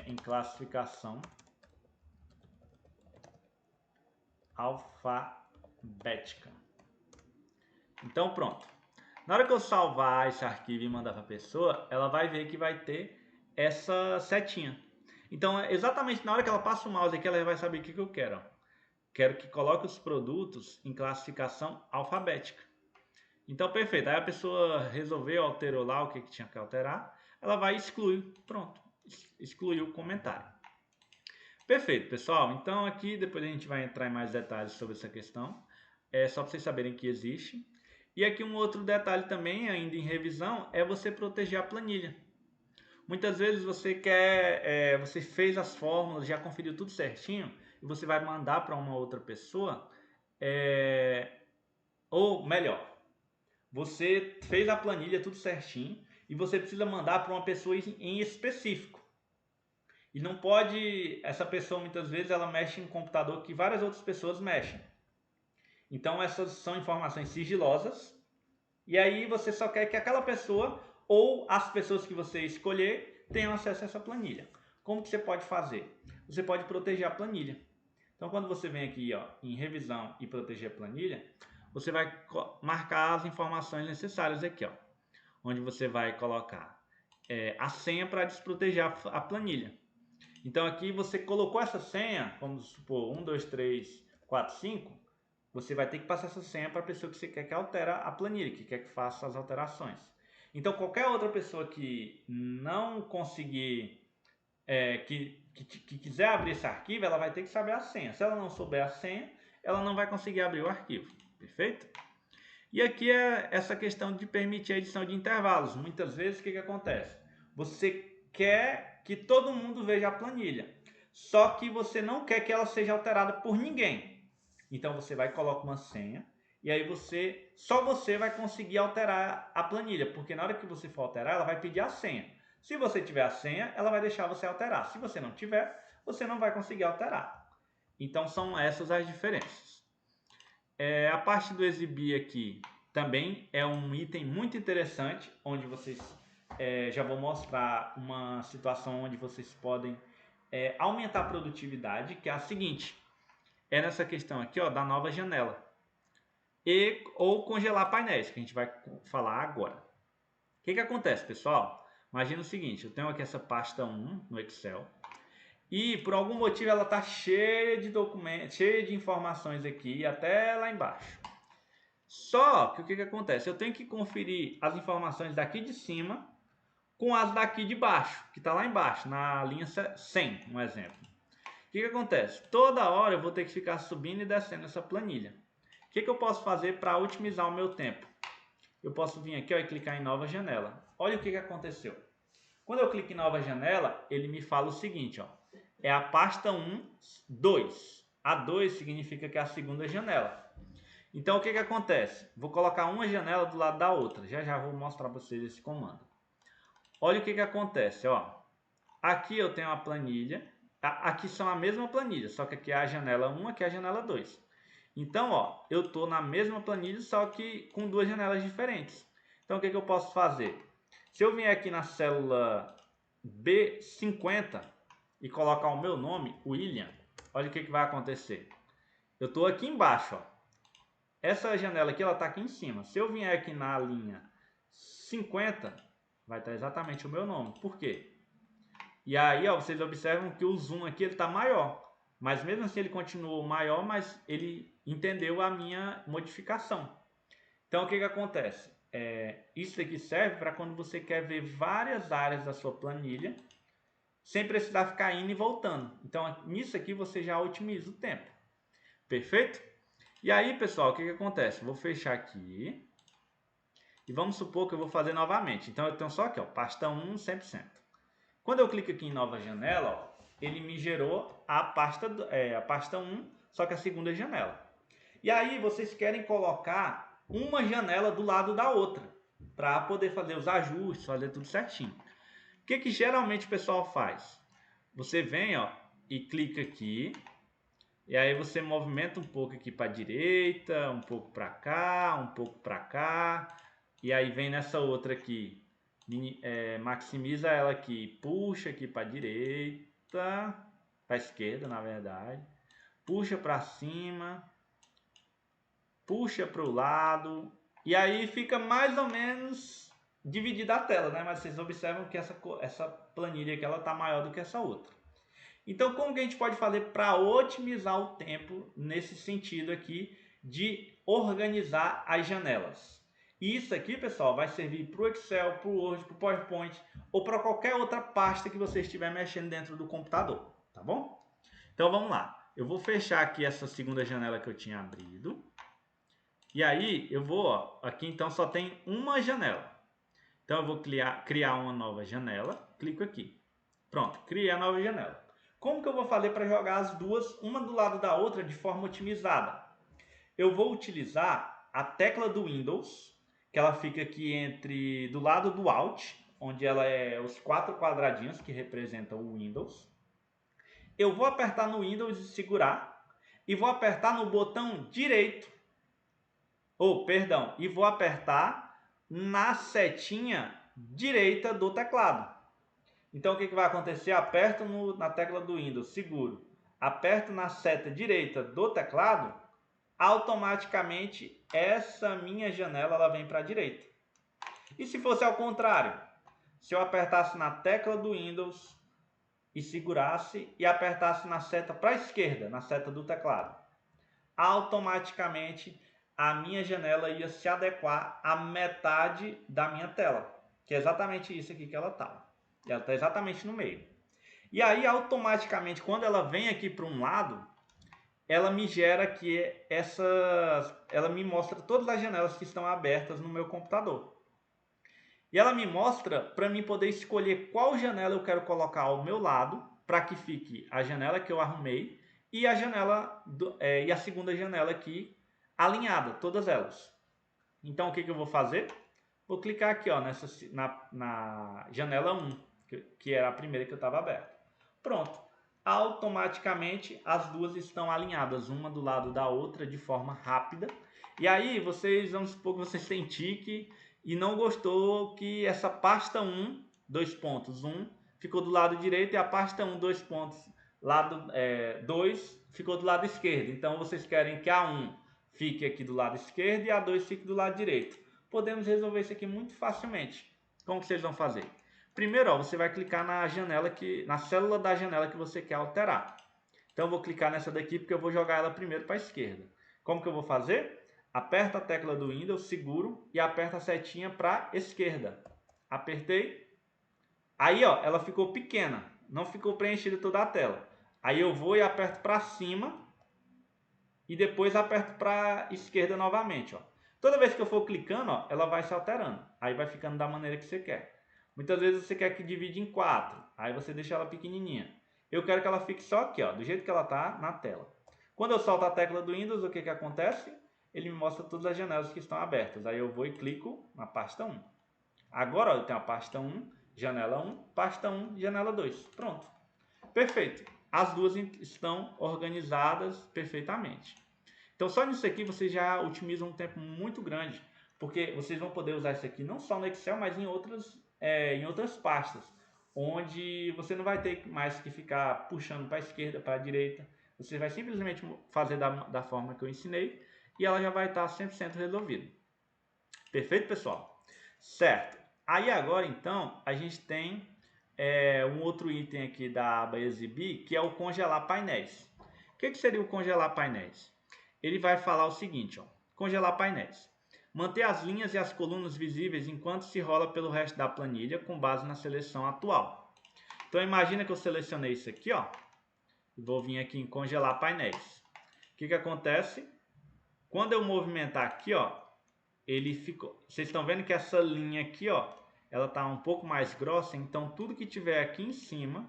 em classificação alfabética. Então pronto. Na hora que eu salvar esse arquivo e mandar para a pessoa, ela vai ver que vai ter essa setinha. Então, exatamente na hora que ela passa o mouse aqui, ela vai saber o que eu quero. Quero que coloque os produtos em classificação alfabética. Então, perfeito. Aí a pessoa resolveu, alterou lá o que tinha que alterar. Ela vai excluir. Pronto. Excluiu o comentário. Perfeito, pessoal. Então, aqui depois a gente vai entrar em mais detalhes sobre essa questão. É só para vocês saberem que existe. E aqui um outro detalhe também, ainda em revisão, é você proteger a planilha. Muitas vezes você você fez as fórmulas, já conferiu tudo certinho, e você vai mandar para uma outra pessoa, ou melhor, você fez a planilha tudo certinho, e você precisa mandar para uma pessoa em específico. E não pode, essa pessoa muitas vezes ela mexe em computador que várias outras pessoas mexem. Então essas são informações sigilosas, e aí você só quer que aquela pessoa ou as pessoas que você escolher tenham acesso a essa planilha. Como que você pode fazer? Você pode proteger a planilha. Então quando você vem aqui em revisão e proteger a planilha, você vai marcar as informações necessárias aqui, onde você vai colocar a senha para desproteger a planilha. Então aqui você colocou essa senha, vamos supor 1, 2, 3, 4, 5, você vai ter que passar essa senha para a pessoa que você quer que altere a planilha, que quer que faça as alterações. Então qualquer outra pessoa que não conseguir, que quiser abrir esse arquivo, ela vai ter que saber a senha. Se ela não souber a senha, ela não vai conseguir abrir o arquivo, perfeito? E aqui é essa questão de permitir a edição de intervalos. Muitas vezes o que acontece? Você quer que todo mundo veja a planilha, só que você não quer que ela seja alterada por ninguém. Então você vai colocar uma senha e aí só você vai conseguir alterar a planilha, porque na hora que você for alterar, ela vai pedir a senha. Se você tiver a senha, ela vai deixar você alterar. Se você não tiver, você não vai conseguir alterar. Então são essas as diferenças. A parte do exibir aqui também é um item muito interessante, onde vocês já vou mostrar uma situação onde vocês podem aumentar a produtividade, que é a seguinte, é nessa questão aqui ó, da nova janela, ou congelar painéis, que a gente vai falar agora. O que acontece, pessoal? Imagina o seguinte, eu tenho aqui essa pasta 1 no Excel, e por algum motivo ela está cheia de documentos, cheia de informações aqui, até lá embaixo. Só que o que acontece? Eu tenho que conferir as informações daqui de cima com as daqui de baixo, que está lá embaixo, na linha 100, um exemplo. O que acontece? Toda hora eu vou ter que ficar subindo e descendo essa planilha. O que eu posso fazer para otimizar o meu tempo? Eu posso vir aqui ó, e clicar em nova janela. Olha o que aconteceu. Quando eu clico em nova janela, ele me fala o seguinte, ó, é a pasta 1, 2. A 2 significa que é a segunda janela. Então o que acontece? Vou colocar uma janela do lado da outra. Já vou mostrar para vocês esse comando. Olha o que acontece, ó. Aqui eu tenho a planilha. Aqui são a mesma planilha, só que aqui é a janela 1, aqui é a janela 2. Então, ó, eu estou na mesma planilha, só que com duas janelas diferentes. Então, o que eu posso fazer? Se eu vier aqui na célula B50 e colocar o meu nome, William, olha o que vai acontecer. Eu estou aqui embaixo, ó. Essa janela aqui, ela está aqui em cima. Se eu vier aqui na linha 50, vai estar exatamente o meu nome. Por quê? E aí, ó, vocês observam que o zoom aqui está maior. Mas mesmo assim ele continuou maior, mas ele entendeu a minha modificação. Então o que acontece? Isso aqui serve para quando você quer ver várias áreas da sua planilha, sem precisar ficar indo e voltando. Então nisso aqui você já otimiza o tempo. Perfeito? E aí, pessoal, o que acontece? Vou fechar aqui. E vamos supor que eu vou fazer novamente. Então eu tenho só aqui, ó, pasta 1, 100%. Quando eu clico aqui em nova janela, ó, ele me gerou a pasta 1, só que a segunda janela. E aí vocês querem colocar uma janela do lado da outra, para poder fazer os ajustes, fazer tudo certinho. O que geralmente o pessoal faz? Você vem ó, e clica aqui, e aí você movimenta um pouco aqui para a direita, um pouco para cá, um pouco para cá, e aí vem nessa outra aqui, maximiza ela aqui, puxa aqui para a direita, para a esquerda na verdade, puxa para cima, puxa para o lado, e aí fica mais ou menos dividida a tela, né? Mas vocês observam que essa planilha aqui ela está maior do que essa outra. Então, como que a gente pode fazer para otimizar o tempo nesse sentido aqui de organizar as janelas? E isso aqui, pessoal, vai servir para o Excel, para o Word, para o PowerPoint ou para qualquer outra pasta que você estiver mexendo dentro do computador, tá bom? Então, vamos lá. Eu vou fechar aqui essa segunda janela que eu tinha abrido. E aí, eu vou, ó, aqui então só tem uma janela. Então, eu vou criar uma nova janela, clico aqui. Pronto, criei a nova janela. Como que eu vou fazer para jogar as duas, uma do lado da outra, de forma otimizada? Eu vou utilizar a tecla do Windows, que ela fica aqui do lado do Alt, onde ela é os 4 quadradinhos que representam o Windows. Eu vou apertar no Windows e segurar, e vou apertar no botão direito, e vou apertar na setinha direita do teclado. Então o que vai acontecer? Aperto na tecla do Windows, seguro, aperto na seta direita do teclado, automaticamente essa minha janela ela vem para a direita. E se fosse ao contrário? Se eu apertasse na tecla do Windows e segurasse e apertasse na seta para a esquerda, na seta do teclado, automaticamente a minha janela ia se adequar à metade da minha tela, que é exatamente isso aqui que ela está. Ela está exatamente no meio. E aí, automaticamente, quando ela vem aqui para um lado, ela me gera aqui ela me mostra todas as janelas que estão abertas no meu computador. E ela me mostra para mim poder escolher qual janela eu quero colocar ao meu lado, para que fique a janela que eu arrumei e a janela e a segunda janela aqui alinhada, todas elas. Então, o que eu vou fazer? Vou clicar aqui ó, na janela 1. Que era a primeira que eu estava aberta. Pronto. automaticamente as duas estão alinhadas, uma do lado da outra de forma rápida. E aí vocês, vamos supor que vocês têm tique e não gostou que essa pasta 1, 2 pontos, 1, ficou do lado direito e a pasta 1, 2 pontos, lado 2, ficou do lado esquerdo. Então vocês querem que a 1 fique aqui do lado esquerdo e a 2 fique do lado direito. Podemos resolver isso aqui muito facilmente. Como que vocês vão fazer? Primeiro, ó, você vai clicar na janela na célula da janela que você quer alterar. Então eu vou clicar nessa daqui porque eu vou jogar ela primeiro para a esquerda. Como que eu vou fazer? Aperta a tecla do Windows, seguro e aperta a setinha para a esquerda. Apertei. Aí, ó, ela ficou pequena, não ficou preenchida toda a tela. Aí eu vou e aperto para cima e depois aperto para a esquerda novamente, ó. Toda vez que eu for clicando, ó, ela vai se alterando. Aí vai ficando da maneira que você quer. Muitas vezes você quer que divide em 4, aí você deixa ela pequenininha. Eu quero que ela fique só aqui, ó, do jeito que ela está na tela. Quando eu solto a tecla do Windows, o que que acontece? Ele me mostra todas as janelas que estão abertas. Aí eu vou e clico na pasta 1. Agora, ó, eu tenho a pasta 1, janela 1, pasta 1, janela 2. Pronto. Perfeito. As duas estão organizadas perfeitamente. Então, só nisso aqui você já otimiza um tempo muito grande, porque vocês vão poder usar isso aqui não só no Excel, mas em outras pastas, onde você não vai ter mais que ficar puxando para a esquerda, para a direita. Você vai simplesmente fazer da forma que eu ensinei e ela já vai estar 100% resolvida. Perfeito, pessoal? Certo. Aí agora, então, a gente tem um outro item aqui da aba Exibir, que é o congelar painéis. O que seria o congelar painéis? Ele vai falar o seguinte, ó, congelar painéis. Manter as linhas e as colunas visíveis enquanto se rola pelo resto da planilha com base na seleção atual. Então imagina que eu selecionei isso aqui, ó, e vou vir aqui em congelar painéis. O que acontece? Quando eu movimentar aqui, ó, ele ficou. Vocês estão vendo que essa linha aqui, ó, ela tá um pouco mais grossa, então tudo que tiver aqui em cima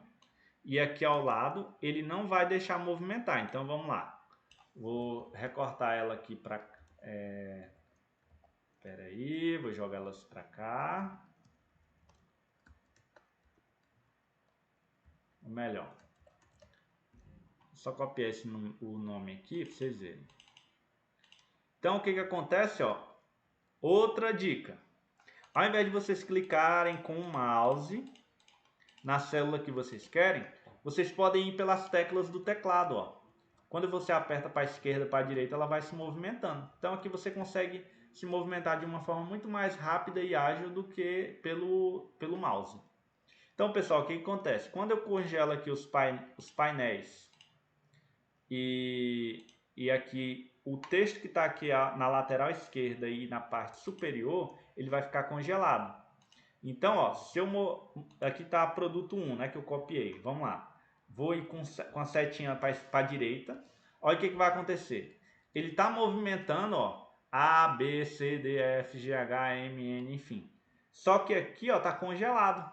e aqui ao lado, ele não vai deixar movimentar. Então vamos lá. Vou recortar ela aqui para... Espera aí, vou jogar elas para cá. Ou melhor, só copiar o nome aqui para vocês verem. Então o que acontece, ó? Outra dica. Ao invés de vocês clicarem com o mouse na célula que vocês querem, vocês podem ir pelas teclas do teclado, ó. Quando você aperta para a esquerda, para a direita, ela vai se movimentando. Então aqui você consegue se movimentar de uma forma muito mais rápida e ágil do que pelo mouse. Então, pessoal, o que acontece? Quando eu congelo aqui os painéis e aqui o texto que está aqui na lateral esquerda e na parte superior, ele vai ficar congelado. Então, ó, se eu aqui está produto 1, né, que eu copiei. Vamos lá. Vou ir com a setinha para a direita. Olha o que vai acontecer. Ele está movimentando, ó, A, B, C, D, F, G, H, M, N, enfim. Só que aqui, ó, está congelado.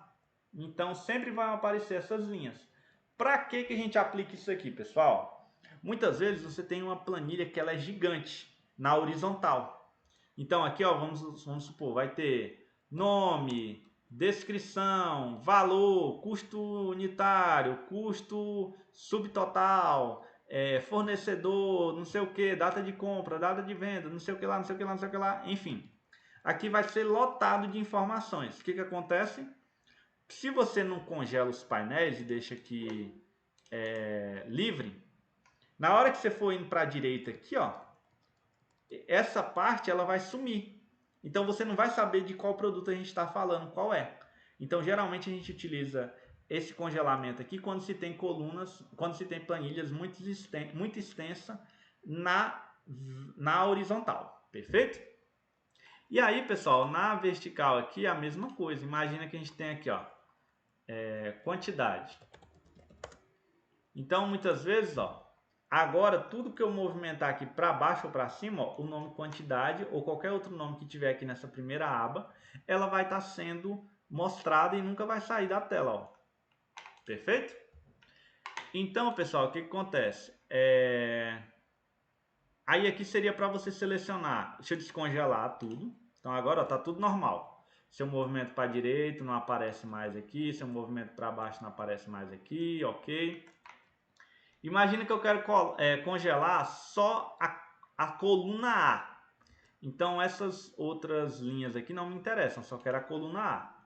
Então, sempre vão aparecer essas linhas. Para que a gente aplica isso aqui, pessoal? Muitas vezes você tem uma planilha que ela é gigante na horizontal. Então, aqui, ó, vamos supor, vai ter nome, descrição, valor, custo unitário, custo subtotal, fornecedor, não sei o que, data de compra, data de venda, não sei o que lá, não sei o que lá, não sei o que lá, enfim. Aqui vai ser lotado de informações. O que acontece? Se você não congela os painéis e deixa aqui livre, na hora que você for indo para a direita aqui, ó, essa parte ela vai sumir. Então você não vai saber de qual produto a gente está falando, qual é. Então geralmente a gente utiliza esse congelamento aqui quando se tem colunas, quando se tem planilhas muito extensa na horizontal, perfeito? E aí, pessoal, na vertical aqui a mesma coisa. Imagina que a gente tem aqui, ó, quantidade. Então muitas vezes, ó, agora tudo que eu movimentar aqui para baixo ou para cima, ó, o nome quantidade ou qualquer outro nome que tiver aqui nessa primeira aba, ela vai estar sendo mostrada e nunca vai sair da tela, ó. Perfeito? Então, pessoal, o que acontece? Aí aqui seria para você selecionar. Deixa eu descongelar tudo. Então agora está tudo normal. Seu movimento para a direita não aparece mais aqui. Seu movimento para baixo não aparece mais aqui. Ok. Imagina que eu quero congelar só a coluna A. Então essas outras linhas aqui não me interessam, só quero a coluna A.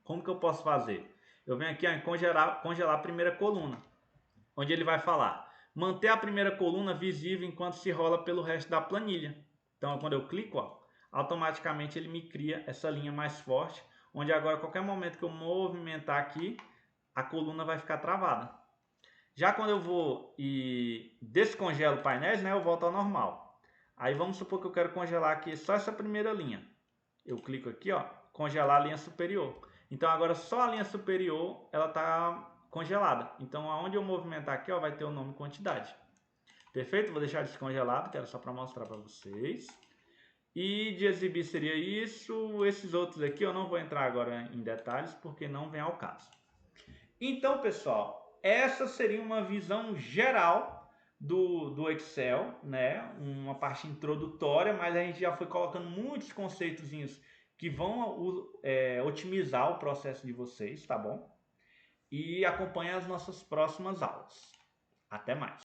Como que eu posso fazer? Eu venho aqui em congelar a primeira coluna, onde ele vai falar: manter a primeira coluna visível enquanto se rola pelo resto da planilha. Então quando eu clico, ó, automaticamente ele me cria essa linha mais forte, onde agora a qualquer momento que eu movimentar aqui, a coluna vai ficar travada. Já quando eu vou e descongelo painéis, né, eu volto ao normal. Aí vamos supor que eu quero congelar aqui só essa primeira linha. Eu clico aqui, ó, congelar a linha superior. Então agora só a linha superior ela está congelada. Então aonde eu movimentar aqui, ó, vai ter o nome quantidade. Perfeito? Vou deixar descongelado, que era só para mostrar para vocês. E de exibir seria isso. Esses outros aqui eu não vou entrar agora em detalhes porque não vem ao caso. Então, pessoal, essa seria uma visão geral do Excel, né? Uma parte introdutória, mas a gente já foi colocando muitos conceitozinhos que vão otimizar o processo de vocês, tá bom? E acompanhe as nossas próximas aulas. Até mais!